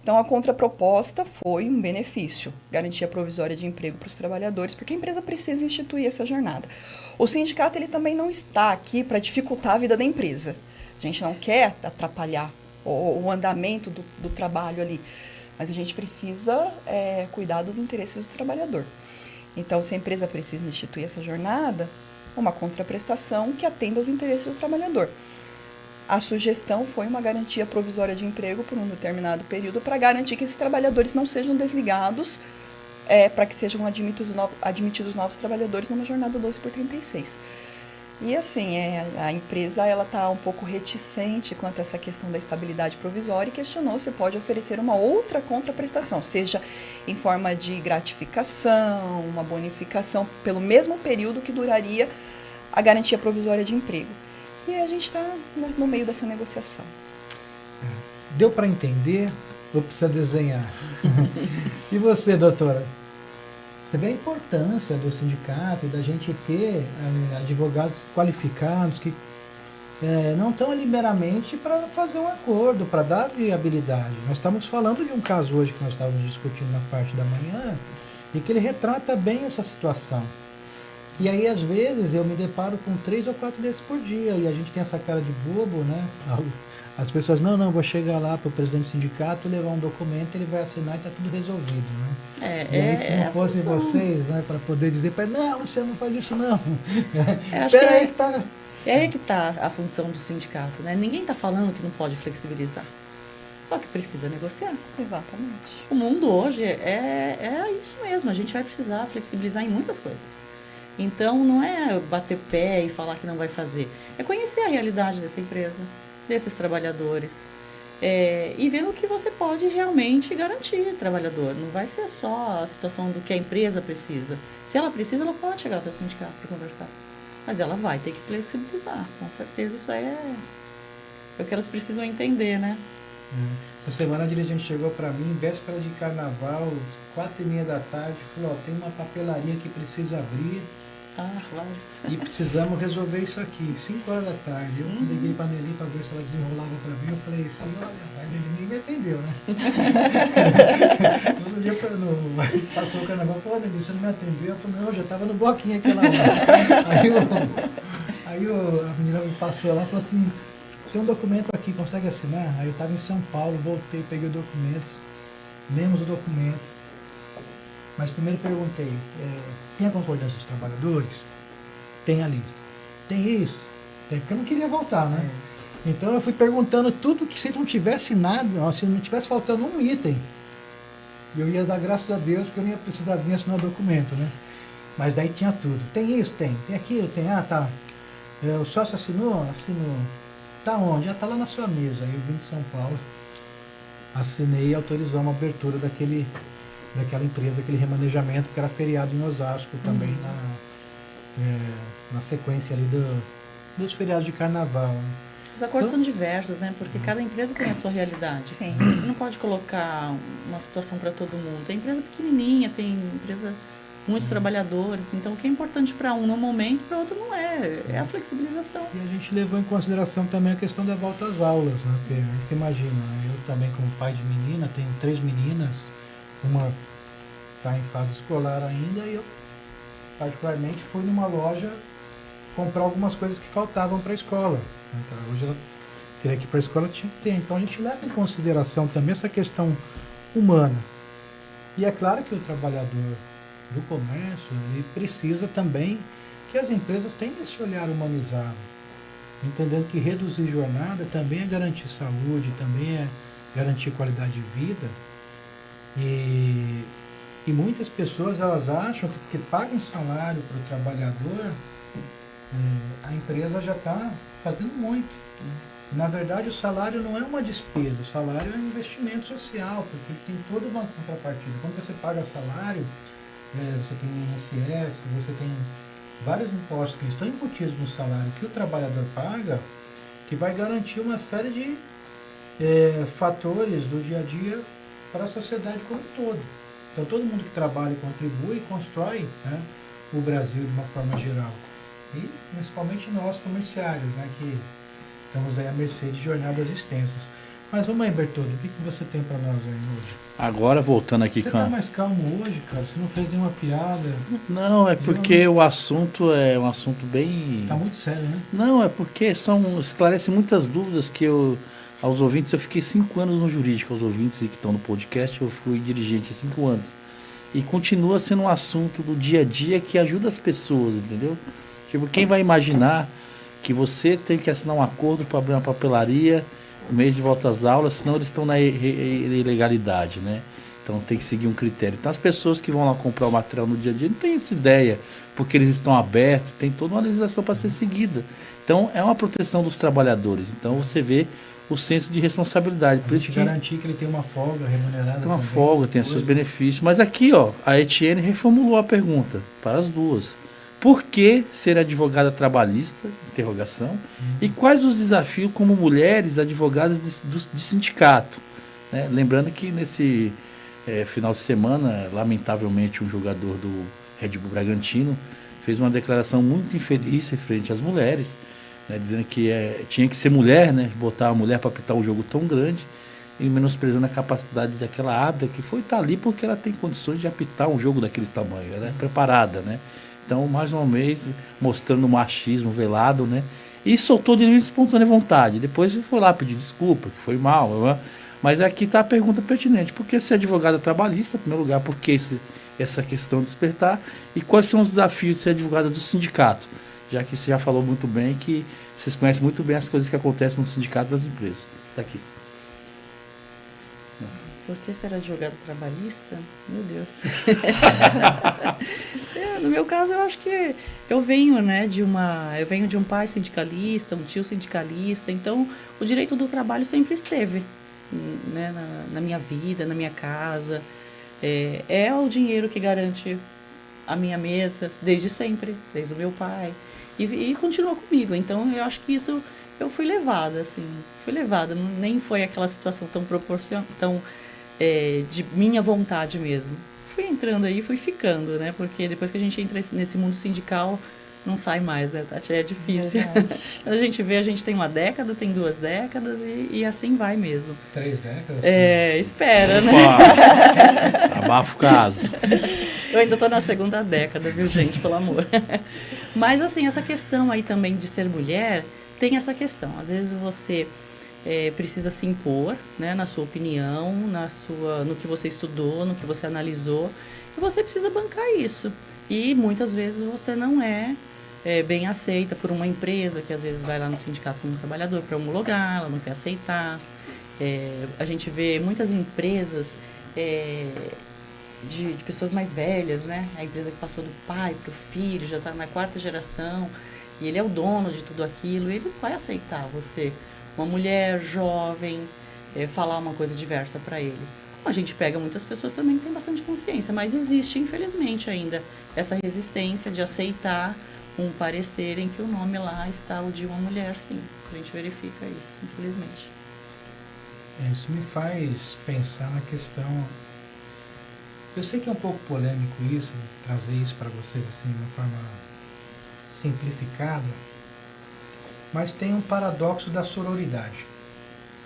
Então, a contraproposta foi um benefício, garantia provisória de emprego para os trabalhadores, porque a empresa precisa instituir essa jornada. O sindicato ele também não está aqui para dificultar a vida da empresa. A gente não quer atrapalhar o andamento do trabalho ali, mas a gente precisa cuidar dos interesses do trabalhador. Então, se a empresa precisa instituir essa jornada, uma contraprestação que atenda aos interesses do trabalhador. A sugestão foi uma garantia provisória de emprego por um determinado período para garantir que esses trabalhadores não sejam desligados, para que sejam admitidos novos trabalhadores numa jornada 12/36. E assim, a empresa está um pouco reticente quanto a essa questão da estabilidade provisória e questionou se pode oferecer uma outra contraprestação, seja em forma de gratificação, uma bonificação, pelo mesmo período que duraria a garantia provisória de emprego. E aí a gente está no meio dessa negociação. Deu para entender ou precisa desenhar? E você, doutora? Você vê a importância do sindicato e da gente ter advogados qualificados que não estão ali meramente para fazer um acordo, para dar viabilidade. Nós estamos falando de um caso hoje que nós estávamos discutindo na parte da manhã e que ele retrata bem essa situação. E aí, às vezes, eu me deparo com 3 ou 4 desses por dia e a gente tem essa cara de bobo, né? As pessoas, não, vou chegar lá para o presidente do sindicato, levar um documento, ele vai assinar e está tudo resolvido, né? E aí, se não fossem vocês, né, para poder dizer para ele, não, você não faz isso não. Espera aí que tá... É aí que está a função do sindicato, né? Ninguém está falando que não pode flexibilizar. Só que precisa negociar. Exatamente. O mundo hoje é isso mesmo, a gente vai precisar flexibilizar em muitas coisas. Então, não é bater pé e falar que não vai fazer. É conhecer a realidade dessa empresa, desses trabalhadores, e ver o que você pode realmente garantir trabalhador. Não vai ser só a situação do que a empresa precisa. Se ela precisa, ela pode chegar até o sindicato para conversar. Mas ela vai ter que flexibilizar. Com certeza isso é o que elas precisam entender, né? Essa semana a dirigente chegou para mim, véspera de carnaval, 4h30 da tarde, falou, tem uma papelaria que precisa abrir. E precisamos resolver isso aqui, 5 horas da tarde. Eu liguei para a Nelly para ver se ela desenrolava para mim. Eu falei assim, olha, a Nelly nem me atendeu, né? No dia passou o carnaval, falou, Nelly, você não me atendeu? Eu falei, não, eu já estava no bloquinho aquela hora. Aí a menina me passou lá e falou assim, tem um documento aqui, consegue assinar? Aí eu estava em São Paulo, voltei, peguei o documento, lemos o documento. Mas primeiro perguntei, tem a concordância dos trabalhadores? Tem a lista. Tem isso? Tem, porque eu não queria voltar, né? Então eu fui perguntando tudo que se não tivesse nada, se não tivesse faltando um item, eu ia dar graças a Deus, porque eu não ia precisar vir assinar o documento, né? Mas daí tinha tudo. Tem isso? Tem. Tem aquilo? Tem. Tá. O sócio assinou? Assinou. Tá onde? Tá lá na sua mesa. Aí eu vim de São Paulo, assinei e autorizou uma abertura daquela empresa, aquele remanejamento que era feriado em Osasco também, na sequência ali dos feriados de carnaval. Né? Os acordos são diversos, né? Porque cada empresa tem a sua realidade. Sim. Você não pode colocar uma situação para todo mundo. Tem empresa pequenininha, tem empresa muitos trabalhadores. Então, o que é importante para um no momento, para outro não é. É a flexibilização. E a gente levou em consideração também a questão da volta às aulas, né? Porque aí você imagina, né? Eu também como pai de menina, tenho 3 meninas, uma está em fase escolar ainda, e eu particularmente fui numa loja comprar algumas coisas que faltavam para a escola. Então, hoje ela teria que ir para a escola, tinha que ter. Então a gente leva em consideração também essa questão humana. E é claro que o trabalhador do comércio, ele precisa também que as empresas tenham esse olhar humanizado, entendendo que reduzir jornada também é garantir saúde, também é garantir qualidade de vida. E muitas pessoas, elas acham que porque pagam salário para o trabalhador, a empresa já está fazendo muito. Na verdade, o salário não é uma despesa, o salário é um investimento social, porque tem toda uma contrapartida. Quando você paga salário, você tem INSS, você tem vários impostos que estão embutidos no salário que o trabalhador paga, que vai garantir uma série de fatores do dia a dia para a sociedade como um todo. Então, todo mundo que trabalha e contribui, constrói, né, o Brasil de uma forma geral. E, principalmente nós, comerciários, né, que estamos aí à mercê de jornadas extensas. Mas vamos aí, Bertoldo, o que você tem para nós aí hoje? Agora, voltando aqui Você está mais calmo hoje, cara? Você não fez nenhuma piada? Não, é porque o assunto é um assunto bem... Está muito sério, né? Não, é porque esclarece muitas dúvidas que aos ouvintes, eu fiquei 5 anos no jurídico, aos ouvintes que estão no podcast, eu fui dirigente há 5 anos. E continua sendo um assunto do dia a dia que ajuda as pessoas, entendeu? Tipo, quem vai imaginar que você tem que assinar um acordo para abrir uma papelaria no mês de volta às aulas, senão eles estão na ilegalidade, né? Então tem que seguir um critério. Então as pessoas que vão lá comprar o material no dia a dia não têm essa ideia, porque eles estão abertos, tem toda uma legislação para ser seguida. Então é uma proteção dos trabalhadores. Então você vê o senso de responsabilidade. Por isso que garantir que ele tem uma folga remunerada. Tem uma também, folga, tem seus benefícios. Mas aqui, ó, a Etienne reformulou a pergunta para as duas. Por que ser advogada trabalhista? Interrogação. E quais os desafios como mulheres advogadas de sindicato? Né? Lembrando que nesse final de semana, lamentavelmente, um jogador do Red Bull Bragantino fez uma declaração muito infeliz frente às mulheres, né? Dizendo que tinha que ser mulher, né? Botar a mulher para apitar um jogo tão grande e menosprezando a capacidade daquela árbitra que foi estar ali porque ela tem condições de apitar um jogo daquele tamanho, ela é preparada, né? Então, mais uma vez, mostrando o machismo velado, né? E soltou de livre e espontânea vontade. Depois foi lá pedir desculpa, que foi mal. Né? Mas aqui está a pergunta pertinente. Por que ser advogada trabalhista, em primeiro lugar? Por que essa questão de despertar? E quais são os desafios de ser advogada do sindicato? Já que você já falou muito bem que vocês conhecem muito bem as coisas que acontecem no sindicato das empresas. Está aqui. Por que ser advogado trabalhista? Meu Deus. No meu caso, eu acho que eu venho, né, de um pai sindicalista, um tio sindicalista, então o direito do trabalho sempre esteve, né, na minha vida, na minha casa. É o dinheiro que garante a minha mesa desde sempre, desde o meu pai, e continua comigo. Então eu acho que isso eu fui levada, nem foi aquela situação tão de minha vontade mesmo. Fui entrando aí, fui ficando, né? Porque depois que a gente entra nesse mundo sindical, não sai mais, né, Tati? É difícil. A gente vê, a gente tem 1 década, tem 2 décadas e assim vai mesmo. 3 décadas? Espera, né? Abafa o caso. Eu ainda estou na 2ª década, viu, gente? Pelo amor. Mas, assim, essa questão aí também de ser mulher, tem essa questão. Às vezes você precisa se impor, né, na sua opinião, no que você estudou, no que você analisou, e você precisa bancar isso. E muitas vezes você não é bem aceita por uma empresa que às vezes vai lá no sindicato como trabalhador para homologar, ela não quer aceitar. A gente vê muitas empresas de pessoas mais velhas, né? A empresa que passou do pai para o filho, já está na 4ª geração, e ele é o dono de tudo aquilo, ele não vai aceitar você, uma mulher jovem, falar uma coisa diversa para ele. A gente pega muitas pessoas também que têm bastante consciência, mas existe, infelizmente, ainda essa resistência de aceitar um parecer em que o nome lá está o de uma mulher, sim. A gente verifica isso, infelizmente. Isso me faz pensar na questão... Eu sei que é um pouco polêmico isso, trazer isso para vocês assim, de uma forma simplificada, mas tem um paradoxo da sororidade.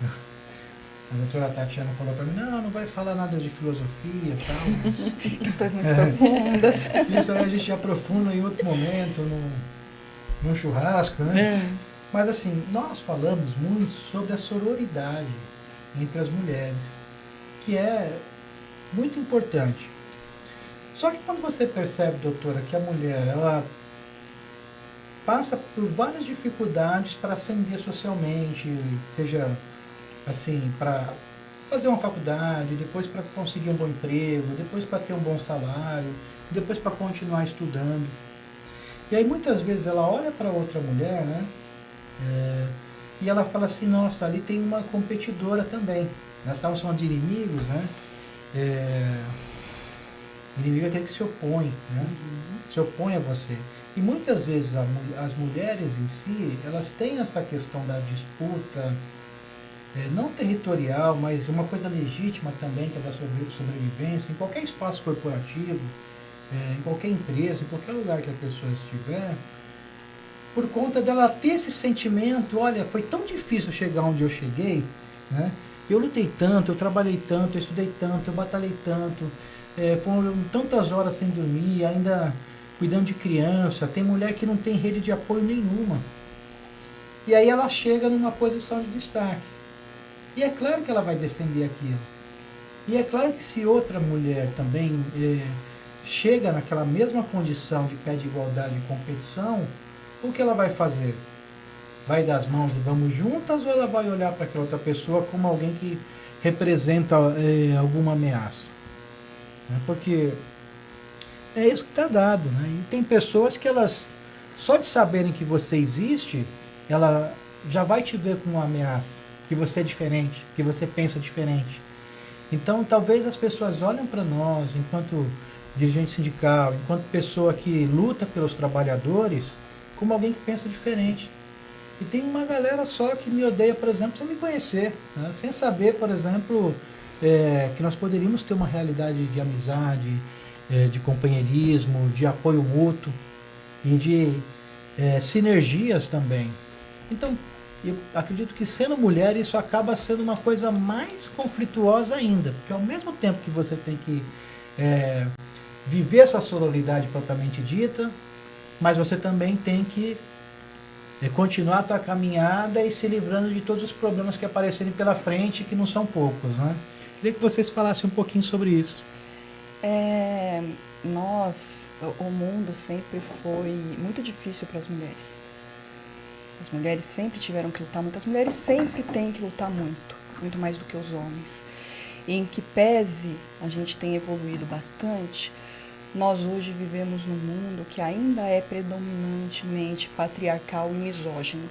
A doutora Tatiana falou para mim, não vai falar nada de filosofia e tal, mas... Questões muito profundas. Isso aí a gente aprofunda em outro momento, num churrasco, né? Mas assim, nós falamos muito sobre a sororidade entre as mulheres, que é muito importante. Só que quando você percebe, doutora, que a mulher, ela passa por várias dificuldades para ascender socialmente, seja assim, para fazer uma faculdade, depois para conseguir um bom emprego, depois para ter um bom salário, depois para continuar estudando. E aí muitas vezes ela olha para outra mulher, né? E ela fala assim, nossa, ali tem uma competidora também. Nós estávamos falando de inimigos, né? Inimigo é aquele que se opõe, né? Se opõe a você. E muitas vezes as mulheres em si, elas têm essa questão da disputa, não territorial, mas uma coisa legítima também, que é da sobrevivência, em qualquer espaço corporativo, em qualquer empresa, em qualquer lugar que a pessoa estiver, por conta dela ter esse sentimento, olha, foi tão difícil chegar onde eu cheguei, né? Eu lutei tanto, eu trabalhei tanto, eu estudei tanto, eu batalhei tanto, foram tantas horas sem dormir, ainda cuidando de criança, tem mulher que não tem rede de apoio nenhuma. E aí ela chega numa posição de destaque. E é claro que ela vai defender aquilo. E é claro que se outra mulher também chega naquela mesma condição de pé de igualdade e competição, o que ela vai fazer? vai dar as mãos e vamos juntas, ou ela vai olhar para aquela outra pessoa como alguém que representa alguma ameaça? Porque é isso que está dado, né? E tem pessoas que elas, só de saberem que você existe, ela já vai te ver como uma ameaça, que você é diferente, que você pensa diferente. Então, talvez as pessoas olhem para nós, enquanto dirigente sindical, enquanto pessoa que luta pelos trabalhadores, como alguém que pensa diferente. E tem uma galera só que me odeia, por exemplo, sem me conhecer, né? Sem saber, por exemplo, que nós poderíamos ter uma realidade de amizade, de companheirismo, de apoio mútuo e de sinergias também. Então, eu acredito que sendo mulher isso acaba sendo uma coisa mais conflituosa ainda, porque ao mesmo tempo que você tem que viver essa sororidade propriamente dita, mas você também tem que continuar a tua caminhada e se livrando de todos os problemas que aparecerem pela frente, que não são poucos, né? Queria que vocês falassem um pouquinho sobre isso. O mundo sempre foi muito difícil para as mulheres. As mulheres sempre tiveram que lutar muito. As mulheres sempre têm que lutar muito, muito mais do que os homens. E em que pese a gente tem evoluído bastante, nós hoje vivemos num mundo que ainda é predominantemente patriarcal e misógino.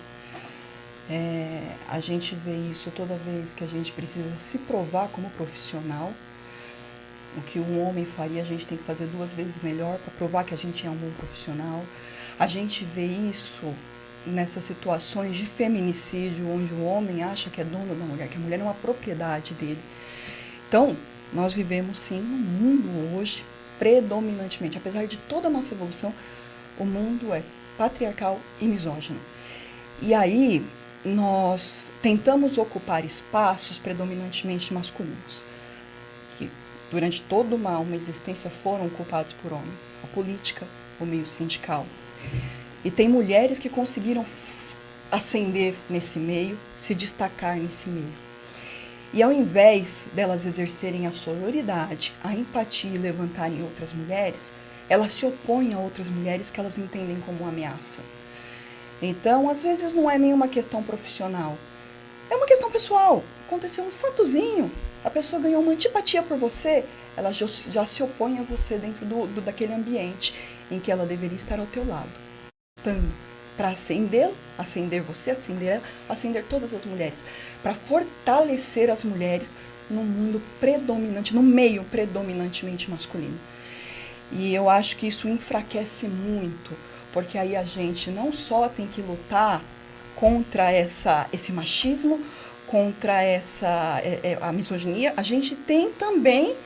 A gente vê isso toda vez que a gente precisa se provar como profissional. O que um homem faria, a gente tem que fazer 2 vezes melhor para provar que a gente é um bom profissional. A gente vê isso nessas situações de feminicídio, onde o homem acha que é dono da mulher, que a mulher é uma propriedade dele. Então, nós vivemos sim num mundo hoje predominantemente, apesar de toda a nossa evolução, o mundo é patriarcal e misógino. E aí, nós tentamos ocupar espaços predominantemente masculinos, que durante toda uma existência foram ocupados por homens, a política, o meio sindical. E tem mulheres que conseguiram ascender nesse meio, se destacar nesse meio. E ao invés delas exercerem a sororidade, a empatia e levantarem outras mulheres, elas se opõem a outras mulheres que elas entendem como uma ameaça. Então, às vezes não é nenhuma questão profissional, é uma questão pessoal. Aconteceu um fatozinho, a pessoa ganhou uma antipatia por você, ela já se opõe a você dentro daquele ambiente em que ela deveria estar ao teu lado. Para acender você, acender ela, acender todas as mulheres, para fortalecer as mulheres no mundo predominante, no meio predominantemente masculino. E eu acho que isso enfraquece muito, porque aí a gente não só tem que lutar contra esse machismo, contra a misoginia, a gente tem também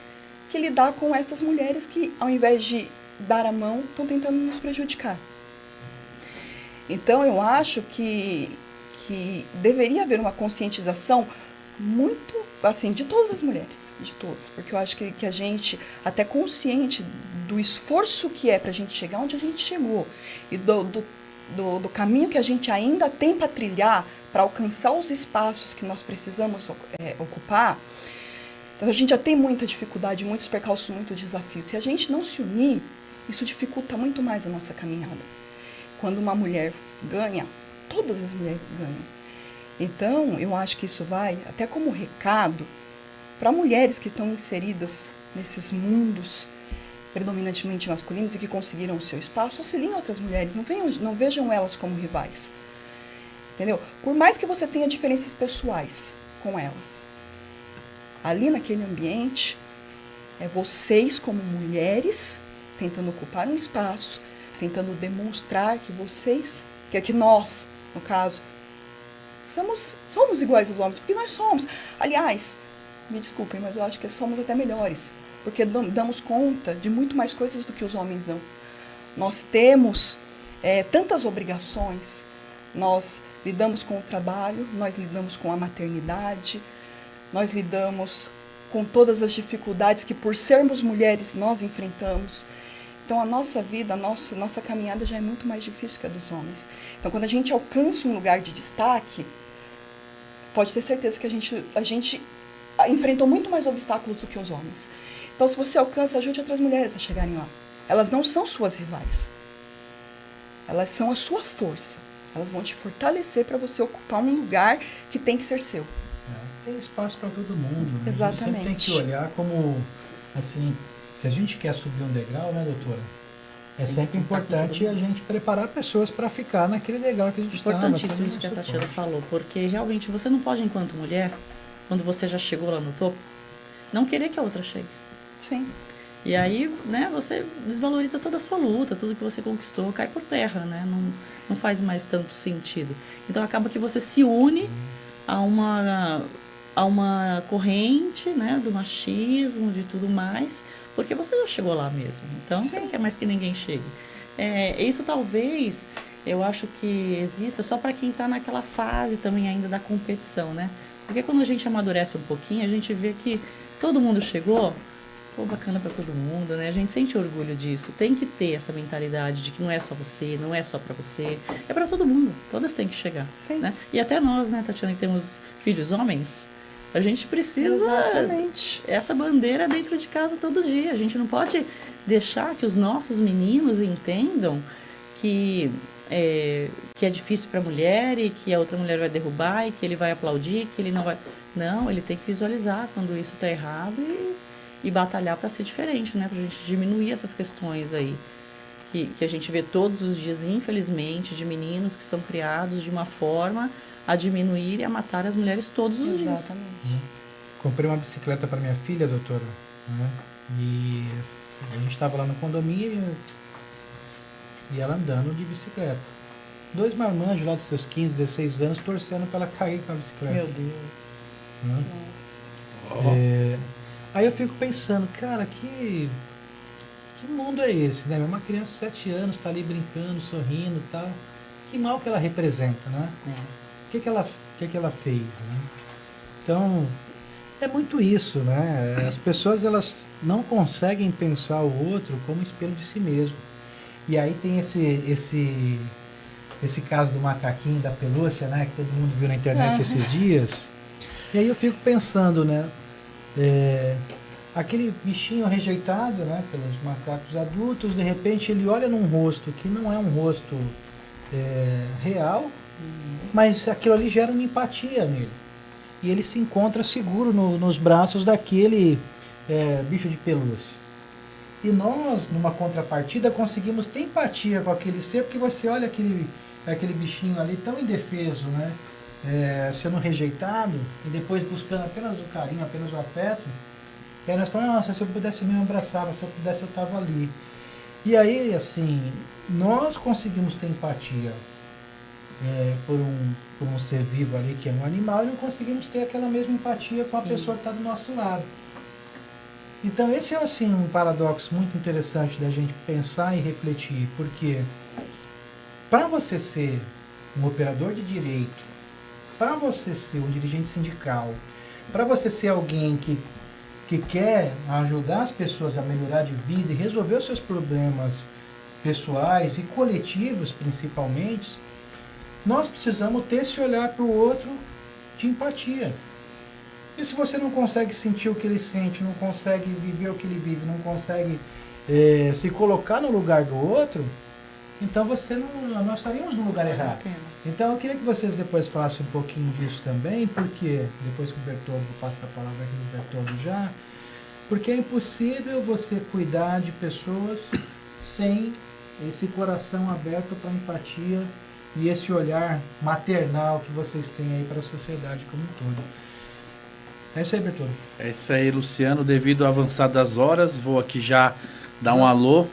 que lidar com essas mulheres que, ao invés de dar a mão, estão tentando nos prejudicar. Então, eu acho que deveria haver uma conscientização muito, assim, de todas as mulheres, de todas, porque eu acho que a gente, até consciente do esforço que é para a gente chegar onde a gente chegou e do caminho que a gente ainda tem para trilhar, para alcançar os espaços que nós precisamos ocupar, então a gente já tem muita dificuldade, muitos percalços, muitos desafios. Se a gente não se unir, isso dificulta muito mais a nossa caminhada. Quando uma mulher ganha, todas as mulheres ganham. Então, eu acho que isso vai até como recado para mulheres que estão inseridas nesses mundos predominantemente masculinos e que conseguiram o seu espaço, auxiliem outras mulheres, não vejam elas como rivais. Entendeu? Por mais que você tenha diferenças pessoais com elas, ali naquele ambiente, é vocês como mulheres tentando ocupar um espaço, tentando demonstrar que que nós, no caso, somos iguais aos homens, porque nós somos. Aliás, me desculpem, mas eu acho que somos até melhores, porque damos conta de muito mais coisas do que os homens dão. Nós temos tantas obrigações, nós lidamos com o trabalho, nós lidamos com a maternidade, nós lidamos com todas as dificuldades que, por sermos mulheres, nós enfrentamos. Então, a nossa vida, a nossa caminhada já é muito mais difícil que a dos homens. Então, quando a gente alcança um lugar de destaque, pode ter certeza que a gente enfrentou muito mais obstáculos do que os homens. Então, se você alcança, ajude outras mulheres a chegarem lá. Elas não são suas rivais. Elas são a sua força. Elas vão te fortalecer para você ocupar um lugar que tem que ser seu. Tem espaço para todo mundo. Né? Exatamente. A gente sempre tem que olhar como, assim, se a gente quer subir um degrau, né, doutora? É sempre importante a gente preparar pessoas para ficar naquele degrau que a gente está. Importantíssimo isso que a Tatiana falou, porque realmente você não pode, enquanto mulher, quando você já chegou lá no topo, não querer que a outra chegue. Sim. E aí, né, você desvaloriza toda a sua luta, tudo que você conquistou cai por terra, né? Não faz mais tanto sentido. Então acaba que você se une a uma corrente, né, do machismo, de tudo mais, porque você já chegou lá mesmo. Então você não quer mais que ninguém chegue. Isso talvez, eu acho que exista só para quem está naquela fase também ainda da competição, né? Porque quando a gente amadurece um pouquinho, a gente vê que todo mundo chegou, pô, bacana para todo mundo, né? A gente sente orgulho disso. Tem que ter essa mentalidade de que não é só você, não é só para você, é para todo mundo. Todas têm que chegar, né? E até nós, né, Tatiana, que temos filhos homens, a gente precisa essa bandeira dentro de casa todo dia. A gente não pode deixar que os nossos meninos entendam que é difícil para a mulher e que a outra mulher vai derrubar e que ele vai aplaudir, que ele não vai... Não, ele tem que visualizar quando isso está errado e batalhar para ser diferente, né? Para a gente diminuir essas questões aí. Que a gente vê todos os dias, infelizmente, de meninos que são criados de uma forma a diminuir e a matar as mulheres todos os dias. Exatamente. Comprei uma bicicleta para minha filha, doutora, né? E a gente estava lá no condomínio e ela andando de bicicleta. 2 marmanjos lá dos seus 15, 16 anos torcendo para ela cair com a bicicleta. Meu Deus. Né? Aí eu fico pensando, cara, que mundo é esse, né? Uma criança de 7 anos está ali brincando, sorrindo e tal. Que mal que ela representa, né? O que ela fez, né? Então, é muito isso, né? As pessoas, elas não conseguem pensar o outro como espelho de si mesmo. E aí tem esse caso do macaquinho, da pelúcia, né? Que todo mundo viu na internet esses dias. E aí eu fico pensando, né? Aquele bichinho rejeitado, né? Pelos macacos adultos, de repente ele olha num rosto que não é um rosto real, mas aquilo ali gera uma empatia nele. E ele se encontra seguro nos braços daquele bicho de pelúcia. E nós, numa contrapartida, conseguimos ter empatia com aquele ser, porque você olha aquele bichinho ali tão indefeso, né? Sendo rejeitado, e depois buscando apenas o carinho, apenas o afeto. E aí nós falamos, nossa, se eu pudesse eu me abraçava, se eu pudesse eu estava ali. E aí, assim, nós conseguimos ter empatia por um ser vivo ali, que é um animal, e não conseguimos ter aquela mesma empatia com a pessoa que está do nosso lado. Então esse é, assim, um paradoxo muito interessante da gente pensar e refletir, porque para você ser um operador de direito, para você ser um dirigente sindical, para você ser alguém que quer ajudar as pessoas a melhorar de vida e resolver os seus problemas pessoais e coletivos principalmente, nós precisamos ter esse olhar para o outro de empatia. E se você não consegue sentir o que ele sente, não consegue viver o que ele vive, não consegue se colocar no lugar do outro, então nós estaríamos no lugar errado. Então eu queria que vocês depois falassem um pouquinho disso também, porque depois que o Bertoldo, passa a palavra aqui do Bertoldo já, porque é impossível você cuidar de pessoas sem esse coração aberto para empatia e esse olhar maternal que vocês têm aí para a sociedade como um todo. É isso aí, Bertoldo. É isso aí, Luciano. Devido ao avançar das horas, vou aqui já dar um alô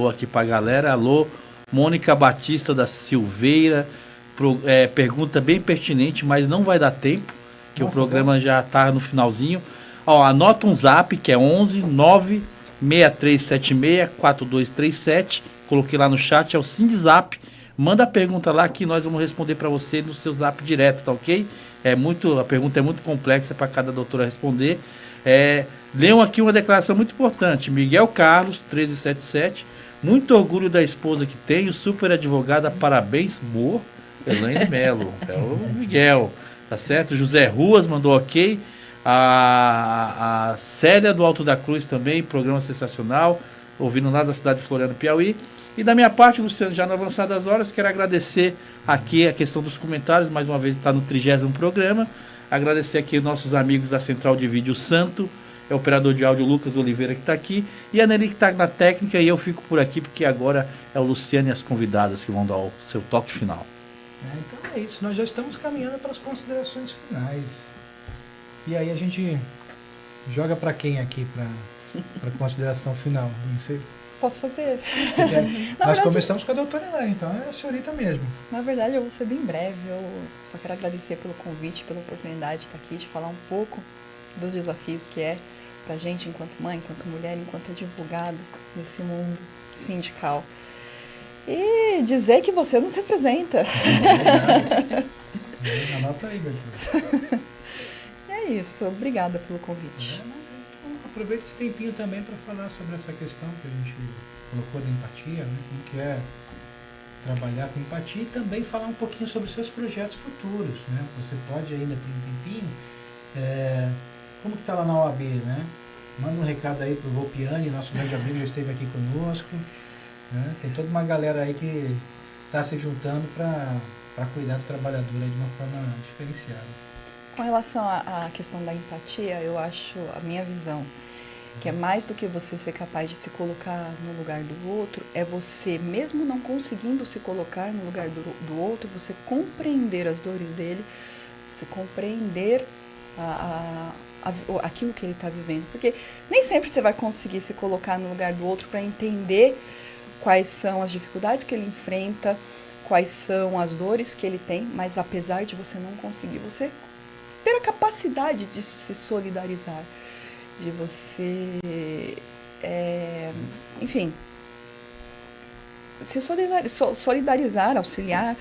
aqui para a galera. Alô, Mônica Batista da Silveira. Pergunta bem pertinente, mas não vai dar tempo, que o programa já está no finalzinho. Anota um zap, que é 11 96376 4237. Coloquei lá no chat, é o Sindzap. Manda a pergunta lá que nós vamos responder para você no seu zap direto, tá ok? A pergunta é muito complexa para cada doutora responder. Leiam aqui uma declaração muito importante. Miguel Carlos, 1377. Muito orgulho da esposa que tenho, super advogada, parabéns, amor. Elaine Melo, é o Miguel, tá certo? José Ruas mandou ok. A Célia do Alto da Cruz também, programa sensacional. ouvindo lá da cidade de Floriano, Piauí. E da minha parte, Luciano, já no avançar das horas, quero agradecer aqui a questão dos comentários, mais uma vez está no 30º programa. Agradecer aqui os nossos amigos da Central de Vídeo Santo, é o operador de áudio Lucas Oliveira que está aqui, e a Nelly que está na técnica, e eu fico por aqui porque agora é o Luciano e as convidadas que vão dar o seu toque final. Então é isso, nós já estamos caminhando para as considerações finais. E aí a gente joga para quem aqui para consideração final? Você Posso fazer? quer? Na Nós verdade, começamos com a doutora Elaine, então é a senhorita mesmo. Na verdade, eu vou ser bem breve. Eu só quero agradecer pelo convite, pela oportunidade de estar aqui, de falar um pouco dos desafios que é pra gente enquanto mãe, enquanto mulher, enquanto advogada nesse mundo sindical. E dizer que você nos representa. Anota aí, Bertoldo. É isso. Obrigada pelo convite. Então, aproveita esse tempinho também para falar sobre essa questão que a gente colocou da empatia, né? Como que é trabalhar com empatia e também falar um pouquinho sobre os seus projetos futuros, né? Você pode ainda ter um tempinho, como que está lá na OAB, né? Manda um recado aí pro Volpiani, nosso grande amigo, já esteve aqui conosco, né? Tem toda uma galera aí que está se juntando para cuidar do trabalhador aí de uma forma diferenciada. Com relação à questão da empatia, eu acho, a minha visão, que é mais do que você ser capaz de se colocar no lugar do outro, é você, mesmo não conseguindo se colocar no lugar do outro, você compreender as dores dele, você compreender aquilo que ele está vivendo. Porque nem sempre você vai conseguir se colocar no lugar do outro para entender quais são as dificuldades que ele enfrenta, quais são as dores que ele tem, mas apesar de você não conseguir, você ter a capacidade de se solidarizar, de você, enfim, se solidarizar, auxiliar.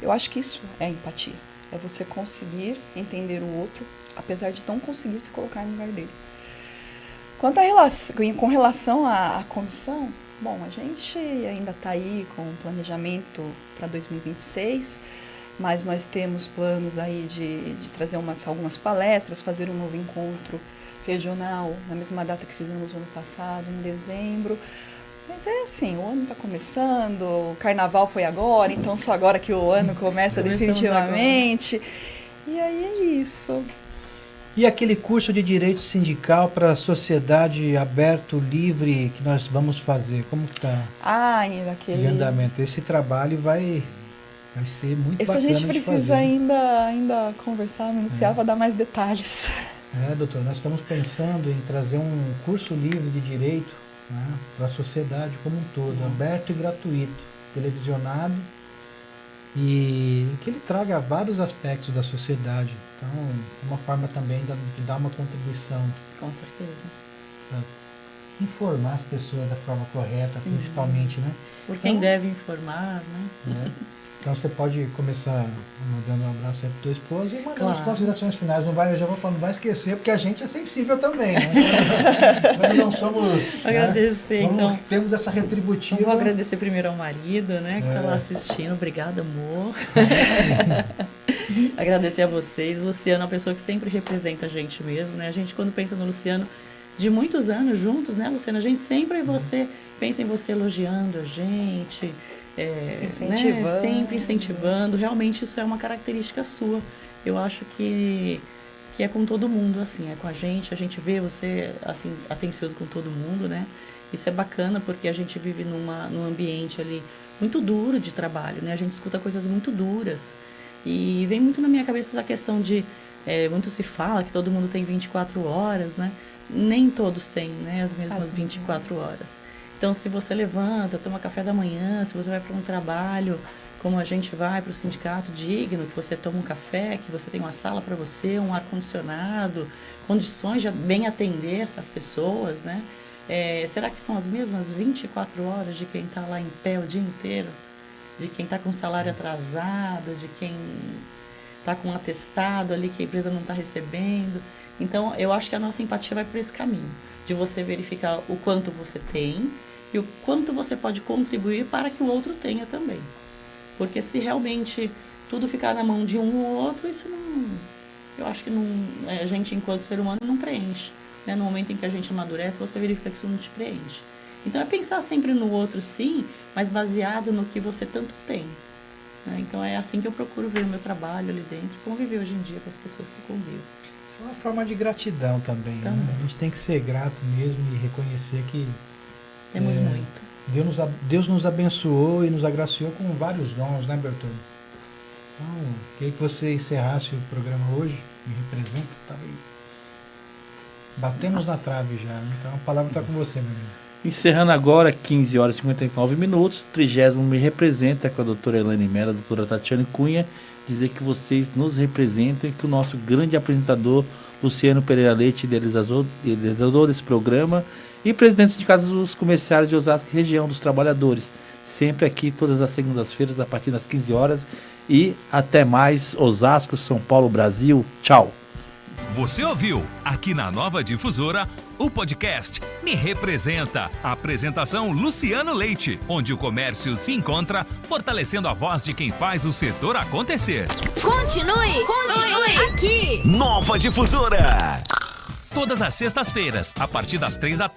Eu acho que isso é empatia. É você conseguir entender o outro, apesar de não conseguir se colocar no lugar dele. Com relação à comissão, bom, a gente ainda está aí com o planejamento para 2026, mas nós temos planos aí de trazer algumas palestras, fazer um novo encontro regional, na mesma data que fizemos ano passado, em dezembro. Mas é assim, o ano está começando, o carnaval foi agora, então só agora que o ano começa definitivamente. Agora. E aí é isso. E aquele curso de direito sindical para a sociedade aberto, livre, que nós vamos fazer, como que está em andamento? Esse trabalho vai ser muito bacana de fazer. Isso a gente precisa ainda conversar, anunciar para dar mais detalhes. Doutor, nós estamos pensando em trazer um curso livre de direito, né, para a sociedade como um todo, aberto e gratuito, televisionado, e que ele traga vários aspectos da sociedade. Então, uma forma também de dar uma contribuição. Com certeza. Para informar as pessoas da forma correta, sim, principalmente, né? Por quem deve informar, né? Então você pode começar mandando um abraço aí para tua esposa e mandando as considerações finais. Eu já vou falar, não vai esquecer, porque a gente é sensível também, né? Nós não somos. Agradecer, então. Temos essa retributiva. Eu vou agradecer primeiro ao marido, né? Que está lá assistindo. Obrigada, amor. Agradecer a vocês. Luciano é uma pessoa que sempre representa a gente mesmo, né? A gente, quando pensa no Luciano, de muitos anos juntos, né, Luciano? A gente sempre pensa em você elogiando a gente. Incentivando. Né? Sempre incentivando. Realmente isso é uma característica sua. Eu acho que é com todo mundo, assim, é com a gente vê você, assim, atencioso com todo mundo, né? Isso é bacana porque a gente vive num ambiente ali muito duro de trabalho, né? A gente escuta coisas muito duras e vem muito na minha cabeça essa questão de, muito se fala que todo mundo tem 24 horas, né? Nem todos têm, né, as mesmas 24 horas. Então, se você levanta, toma café da manhã, se você vai para um trabalho, como a gente vai para o sindicato digno, que você toma um café, que você tem uma sala para você, um ar-condicionado, condições de bem atender as pessoas, né? Será que são as mesmas 24 horas de quem está lá em pé o dia inteiro? De quem está com salário atrasado, de quem está com um atestado ali que a empresa não está recebendo? Então, eu acho que a nossa empatia vai por esse caminho, de você verificar o quanto você tem e o quanto você pode contribuir para que o outro tenha também. Porque se realmente tudo ficar na mão de um ou outro, isso não... Eu acho que não, a gente, enquanto ser humano, não preenche. Né? No momento em que a gente amadurece, você verifica que isso não te preenche. Então é pensar sempre no outro, sim, mas baseado no que você tanto tem. Né? Então é assim que eu procuro ver o meu trabalho ali dentro, conviver hoje em dia com as pessoas que convivo. Isso é uma forma de gratidão também. Né? A gente tem que ser grato mesmo e reconhecer que temos muito. Deus nos abençoou e nos agraciou com vários dons, né, Bertone? Então, queria que você encerrasse o programa hoje, me representa, tá aí. Batemos na trave já, né? Então a palavra está com você, meu amigo. Encerrando agora, 15 horas e 59 minutos, 30º Me Representa com a doutora Elaine Mello, a doutora Tatiane Cunha, dizer que vocês nos representam e que o nosso grande apresentador, Luciano Pereira Leite, idealizador desse programa, e presidente de casas dos comerciários de Osasco e região dos trabalhadores, sempre aqui todas as segundas-feiras a partir das 15 horas e até mais, Osasco, São Paulo, Brasil, tchau. Você ouviu aqui na Nova Difusora o podcast Me Representa. Apresentação Luciano Leite, onde o comércio se encontra, fortalecendo a voz de quem faz o setor acontecer. Continue aqui. Nova Difusora. Todas as sextas-feiras, a partir das 3 da tarde.